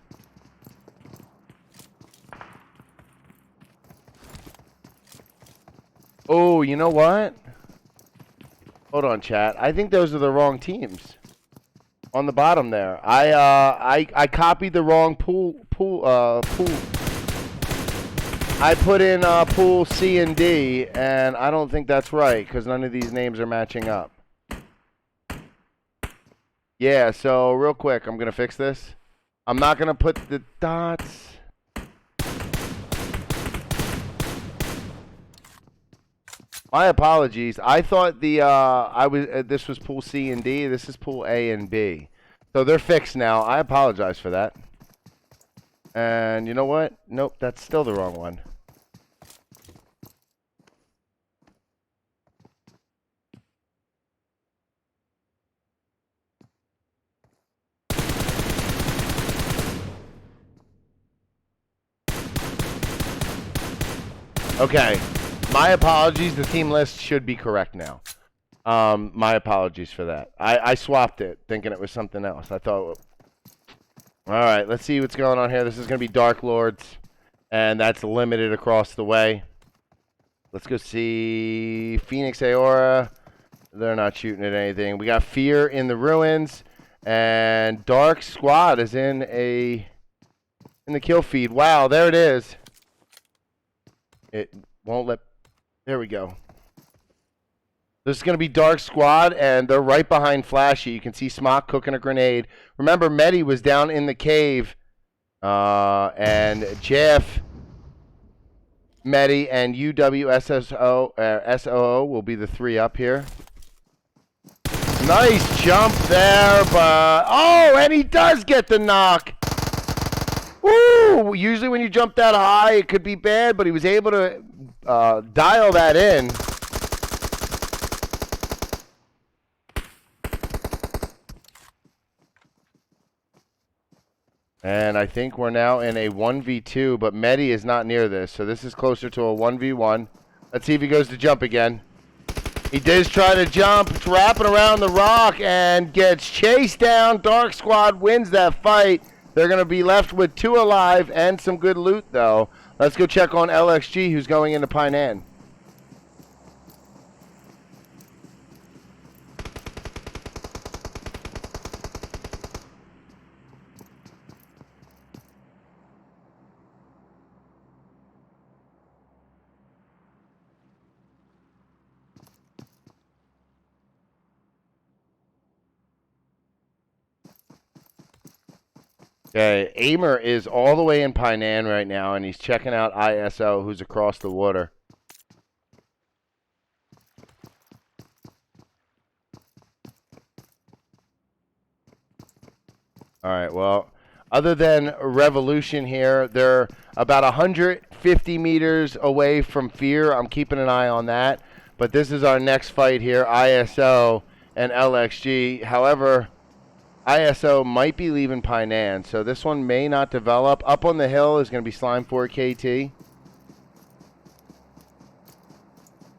Oh, you know what? Hold on, chat. I think those are the wrong teams. On the bottom there. I copied the wrong pool. I put in pool C and D, and I don't think that's right, because none of these names are matching up. Yeah, so real quick, I'm going to fix this. I'm not going to put the dots. My apologies. I thought this was pool C and D. This is pool A and B. So they're fixed now. I apologize for that. And you know what? Nope, that's still the wrong one. Okay. My apologies. The team list should be correct now. My apologies for that. I swapped it, thinking it was something else. I thought... All right, let's see what's going on here. This is going to be Dark Lords, and that's limited across the way. Let's go see Phoenix Aora. They're not shooting at anything. We got Fear in the Ruins, and Dark Squad is in the kill feed. Wow, there it is. It won't let... There we go. This is going to be Dark Squad, and they're right behind Flashy. You can see Smock cooking a grenade. Remember, Medi was down in the cave, and Jeff, Medi, and UWSSO will be the three up here. Nice jump there, but... Oh, and he does get the knock. Woo! Usually when you jump that high, it could be bad, but he was able to dial that in. And I think we're now in a 1v2, but Medi is not near this, so this is closer to a 1v1. Let's see if he goes to jump again. He does try to jump, wrapping around the rock, and gets chased down. Dark Squad wins that fight. They're going to be left with 2 alive and some good loot, though. Let's go check on LXG, who's going into Painan. Okay, Aimer is all the way in Painan right now, and he's checking out ISO, who's across the water. All right, well, other than Revolution here, they're about 150 meters away from Fear. I'm keeping an eye on that. But this is our next fight here, ISO and LXG. However... ISO might be leaving Painan, so this one may not develop. Up on the hill is going to be Slime 4KT.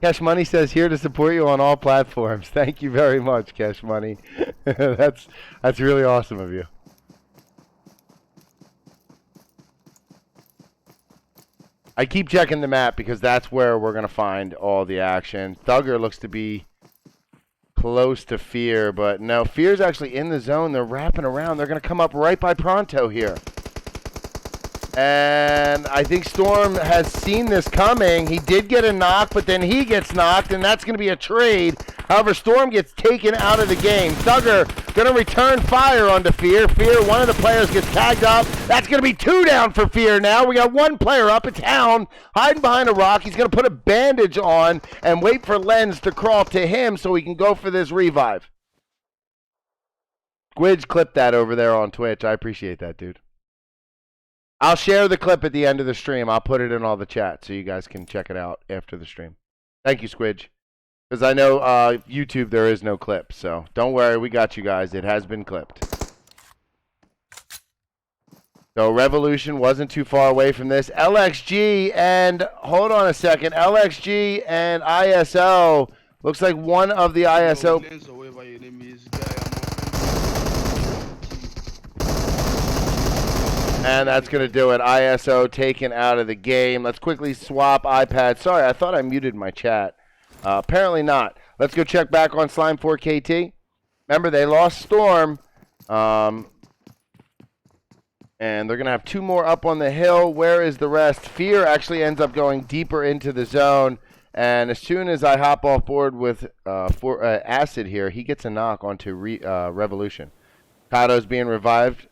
Cash Money says, here to support you on all platforms. Thank you very much, Cash Money. That's really awesome of you. I keep checking the map because that's where we're going to find all the action. Thugger looks to be close to Fear, but no, Fear's actually in the zone. They're wrapping around. They're going to come up right by Pronto here. And I think Storm has seen this coming. He did get a knock, but then he gets knocked, and that's going to be a trade. However, Storm gets taken out of the game. Thugger going to return fire onto Fear. Fear, one of the players gets tagged up. That's going to be 2 down for Fear now. We got 1 player up. It's Hound hiding behind a rock. He's going to put a bandage on and wait for Lens to crawl to him so he can go for this revive. Squidge clipped that over there on Twitch. I appreciate that, dude. I'll share the clip at the end of the stream. I'll put it in all the chat so you guys can check it out after the stream. Thank you, Squidge. Because I know YouTube, there is no clip. So don't worry. We got you guys. It has been clipped. So Revolution wasn't too far away from this. LXG and, hold on a second, LXG and ISO. Looks like one of the ISO. And that's going to do it. ISO taken out of the game. Let's quickly swap iPad. Sorry, I thought I muted my chat. Apparently not. Let's go check back on Slime 4KT. Remember, they lost Storm. And they're going to have 2 more up on the hill. Where is the rest? Fear actually ends up going deeper into the zone. And as soon as I hop off board with Acid here, he gets a knock onto Revolution. Kato's being revived.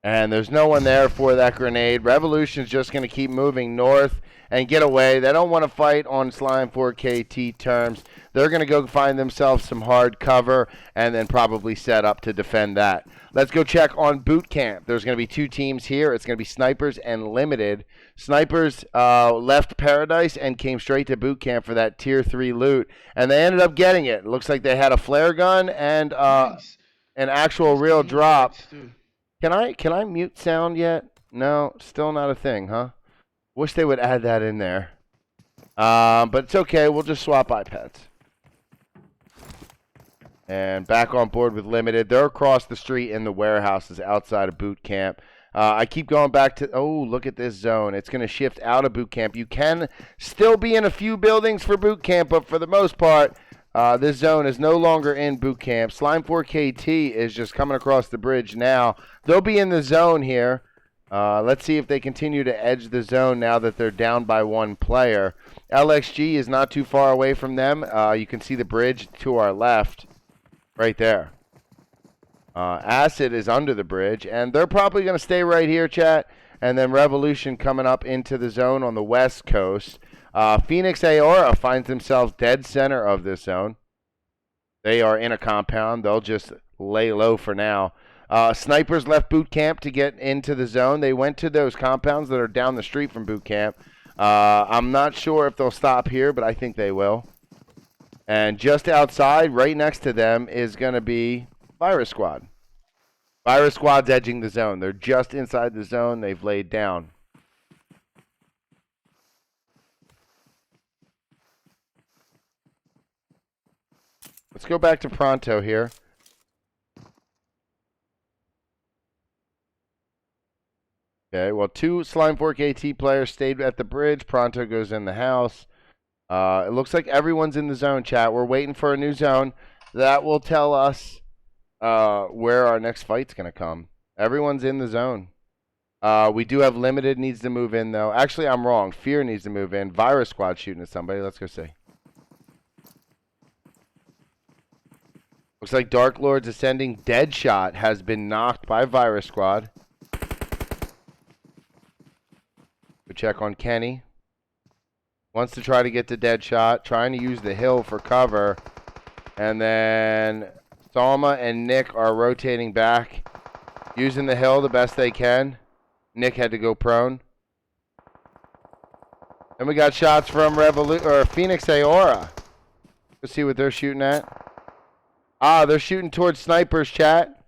And there's no one there for that grenade. Revolution's just going to keep moving north and get away. They don't want to fight on Slime 4KT terms. They're going to go find themselves some hard cover and then probably set up to defend that. Let's go check on boot camp. There's going to be 2 teams here. It's going to be Snipers and Limited. Snipers left Paradise and came straight to boot camp for that tier 3 loot, and they ended up getting it. It looks like they had a flare gun and Nice. an actual real drop. Dude. Can I mute sound yet? No, still not a thing, huh? Wish they would add that in there. But it's okay. We'll just swap iPads. And back on board with Limited. They're across the street in the warehouses outside of boot camp. I keep going back to, oh, look at this zone. It's going to shift out of boot camp. You can still be in a few buildings for boot camp, but for the most part, this zone is no longer in boot camp. Slime 4KT is just coming across the bridge now. They'll be in the zone here. Let's see if they continue to edge the zone now that they're down by 1 player. LXG is not too far away from them. You can see the bridge to our left right there. Acid is under the bridge, and they're probably going to stay right here, chat. And then Revolution coming up into the zone on the west coast. Phoenix Aora finds themselves dead center of this zone. They are in a compound. They'll just lay low for now. Snipers left boot camp to get into the zone. They went to those compounds that are down the street from boot camp. I'm not sure if they'll stop here, but I think they will. And just outside, right next to them, is going to be Virus Squad. Virus Squad's edging the zone. They're just inside the zone. They've laid down. Let's go back to Pronto here. Okay, well, 2 Slime 4KT players stayed at the bridge. Pronto goes in the house. It looks like everyone's in the zone, chat. We're waiting for a new zone. That will tell us where our next fight's going to come. Everyone's in the zone. We do have Limited needs to move in, though. Actually, I'm wrong. Fear needs to move in. Virus Squad shooting at somebody. Let's go see. Looks like Dark Lord's ascending. Deadshot has been knocked by Virus Squad. We check on Kenny. Wants to try to get to Deadshot. Trying to use the hill for cover. And then Salma and Nick are rotating back. Using the hill the best they can. Nick had to go prone. And we got shots from Phoenix Aora. Let's see what they're shooting at. They're shooting towards Snipers, chat.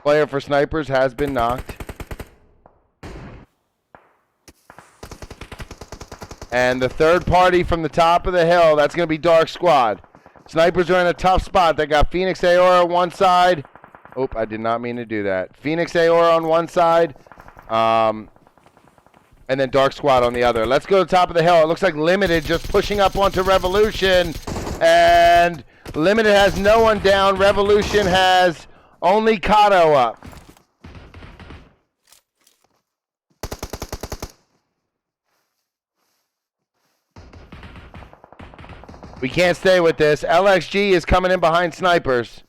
Player for Snipers has been knocked. And the third party from the top of the hill, that's going to be Dark Squad. Snipers are in a tough spot. They got Phoenix Aora on one side. Oh, I did not mean to do that. Phoenix Aora on one side. And then Dark Squad on the other. Let's go to the top of the hill. It looks like Limited just pushing up onto Revolution. And Limited has no one down. Revolution has only Kato up. We can't stay with this. LXG is coming in behind Snipers.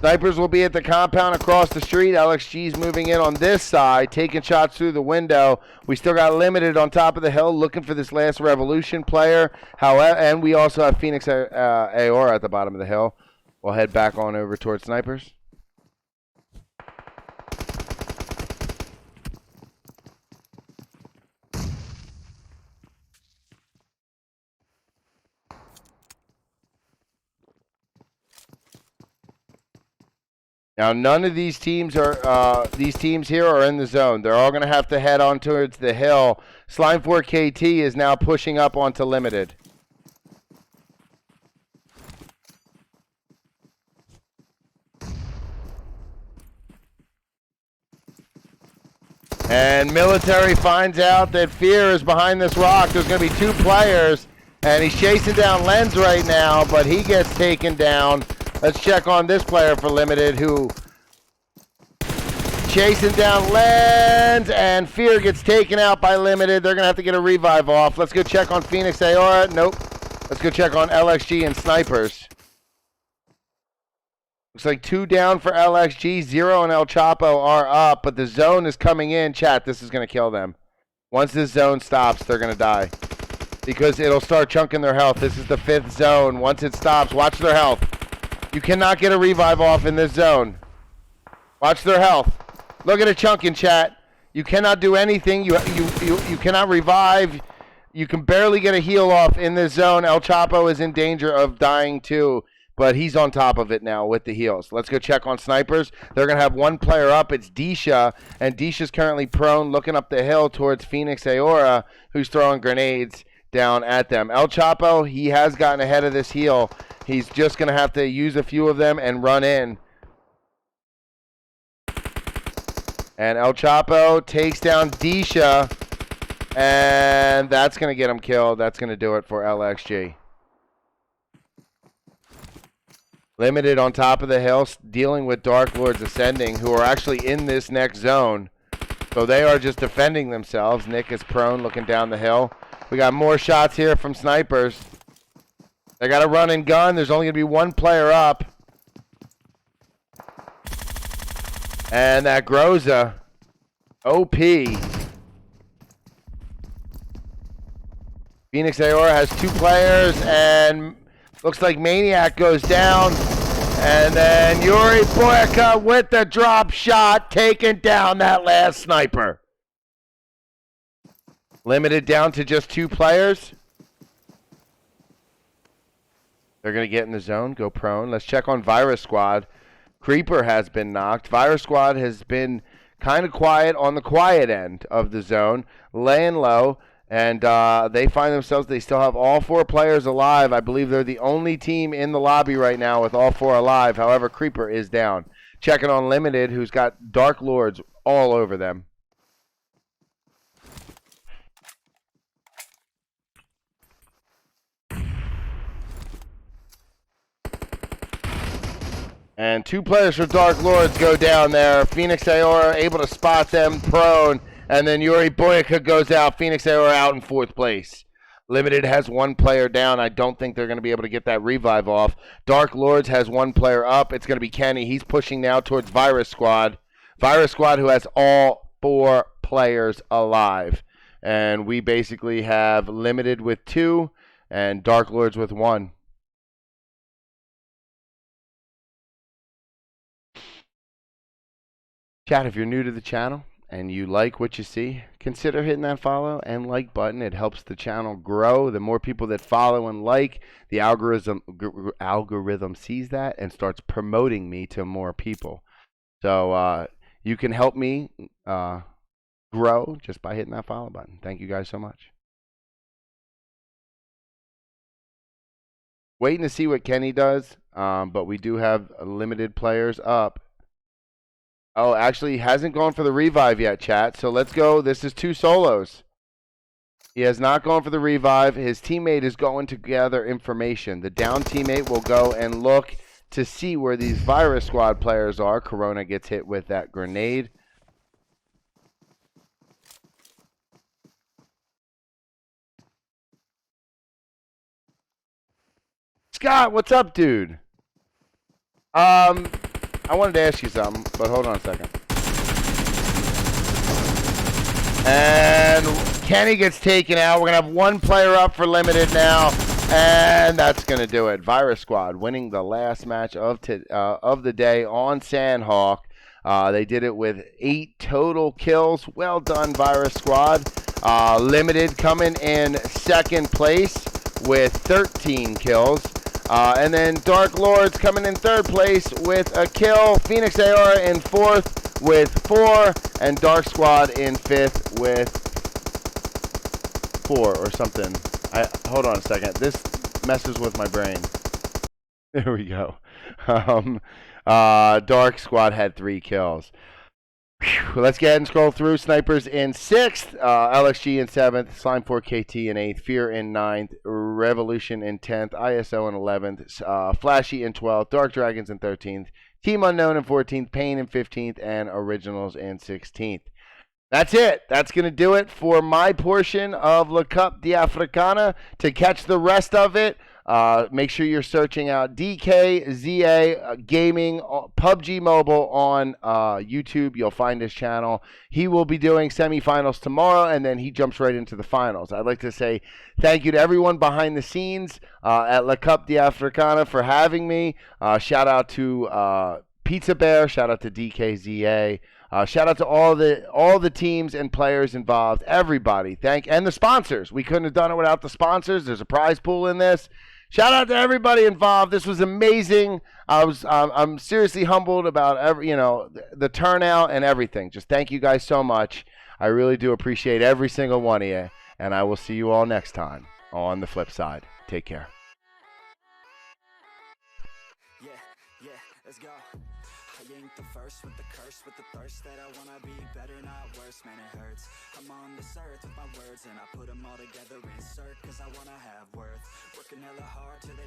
Snipers will be at the compound across the street. LXG's moving in on this side, taking shots through the window. We still got Limited on top of the hill, looking for this last Revolution player. However, and we also have Phoenix Aora at the bottom of the hill. We'll head back on over towards Snipers. Now, none of these teams are here are in the zone. They're all going to have to head on towards the hill. Slime 4KT is now pushing up onto Limited. And Military finds out that Fear is behind this rock. There's going to be 2 players, and he's chasing down Lens right now, but he gets taken down. Let's check on this player for Limited, who chasing down Lens, and Fear gets taken out by Limited. They're going to have to get a revive off. Let's go check on Phoenix Aora. Nope. Let's go check on LXG and Snipers. Looks like 2 down for LXG. 0 and El Chapo are up, but the zone is coming in. Chat, this is going to kill them. Once this zone stops, they're going to die. because it'll start chunking their health. This is the 5th zone. Once it stops, watch their health. You cannot get a revive off in this zone. Watch their health. Look at it chunking, chat. You cannot do anything. You cannot revive. You can barely get a heal off in this zone. El Chapo is in danger of dying too, but he's on top of it now with the heals. Let's go check on snipers. They're going to have one player up. It's Disha, and Disha's currently prone looking up the hill towards Phoenix Aora, who's throwing grenades down at them. El Chapo, he has gotten ahead of this heal. He's just going to have to use a few of them and run in. And El Chapo takes down Disha, and that's going to get him killed. That's going to do it for LXG. Limited on top of the hill, dealing with Dark Lords Ascending, who are actually in this next zone. So they are just defending themselves. Nick is prone, looking down the hill. We got more shots here from snipers. They got a run and gun. There's only going to be one player up. And that Groza, OP. Phoenix Aora has 2 players, and looks like Maniac goes down. And then Yuri Boyka with the drop shot, taking down that last sniper. Limited down to just 2 players. They're going to get in the zone, go prone. Let's check on Virus Squad. Creeper has been knocked. Virus Squad has been kind of quiet on the quiet end of the zone, laying low, and they find themselves, they still have all 4 players alive. I believe they're the only team in the lobby right now with all 4 alive. However, Creeper is down. Checking on Limited, who's got Dark Lords all over them. And 2 players for Dark Lords go down there. Phoenix Aora able to spot them prone. And then Yuri Boyka goes out. Phoenix Aora out in 4th place. Limited has 1 player down. I don't think they're going to be able to get that revive off. Dark Lords has 1 player up. It's going to be Kenny. He's pushing now towards Virus Squad. Virus Squad, who has all 4 players alive. And we basically have Limited with 2 and Dark Lords with 1. Chat, if you're new to the channel and you like what you see, consider hitting that follow and like button. It helps the channel grow. The more people that follow and like, the algorithm sees that and starts promoting me to more people. So you can help me grow just by hitting that follow button. Thank you guys so much. Waiting to see what Kenny does, but we do have limited players up. Oh, actually, he hasn't gone for the revive yet, chat. So let's go. This is 2 solos. He has not gone for the revive. His teammate is going to gather information. The down teammate will go and look to see where these Virus Squad players are. Corona gets hit with that grenade. Scott, what's up, dude? I wanted to ask you something, but hold on a second. And Kenny gets taken out. We're going to have 1 player up for limited now, and that's going to do it. Virus Squad winning the last match of the day on Sandhawk. They did it with 8 total kills. Well done, Virus Squad. Limited coming in 2nd place with 13 kills. And then Dark Lords coming in 3rd place with a kill. Phoenix Aora in 4th with 4. And Dark Squad in 5th with 4 or something. Hold on a second. This messes with my brain. There we go. Dark Squad had 3 kills. Whew, let's get ahead and scroll through. Snipers in 6th, LXG in 7th, Slime 4KT in 8th, Fear in 9th, Revolution in 10th, ISO in 11th, Flashy in 12th, Dark Dragons in 13th, Team Unknown in 14th, Pain in 15th, and Originals in 16th. That's it. That's going to do it for my portion of La Cup de Africana. To catch the rest of it, Make sure you're searching out DKZA Gaming PUBG Mobile on YouTube. You'll find his channel. He will be doing semifinals tomorrow, and then he jumps right into the finals. I'd like to say thank you to everyone behind the scenes at La Cup d'Africana for having me. Shout out to Pizza Bear. Shout out to DKZA. Shout out to all the teams and players involved. Everybody, and the sponsors. We couldn't have done it without the sponsors. There's a prize pool in this. Shout out to everybody involved. This was amazing. I'm seriously humbled about the turnout and everything. Just thank you guys so much. I really do appreciate every single one of you, and I will see you all next time on the flip side. Take care. Yeah, let's go. I ain't the first with the curse, with the thirst that I wanna be better, not worse, man, it hurts. I'm on this earth with my words and I put them all together, insert, cause I wanna have worth. Working hella hard till they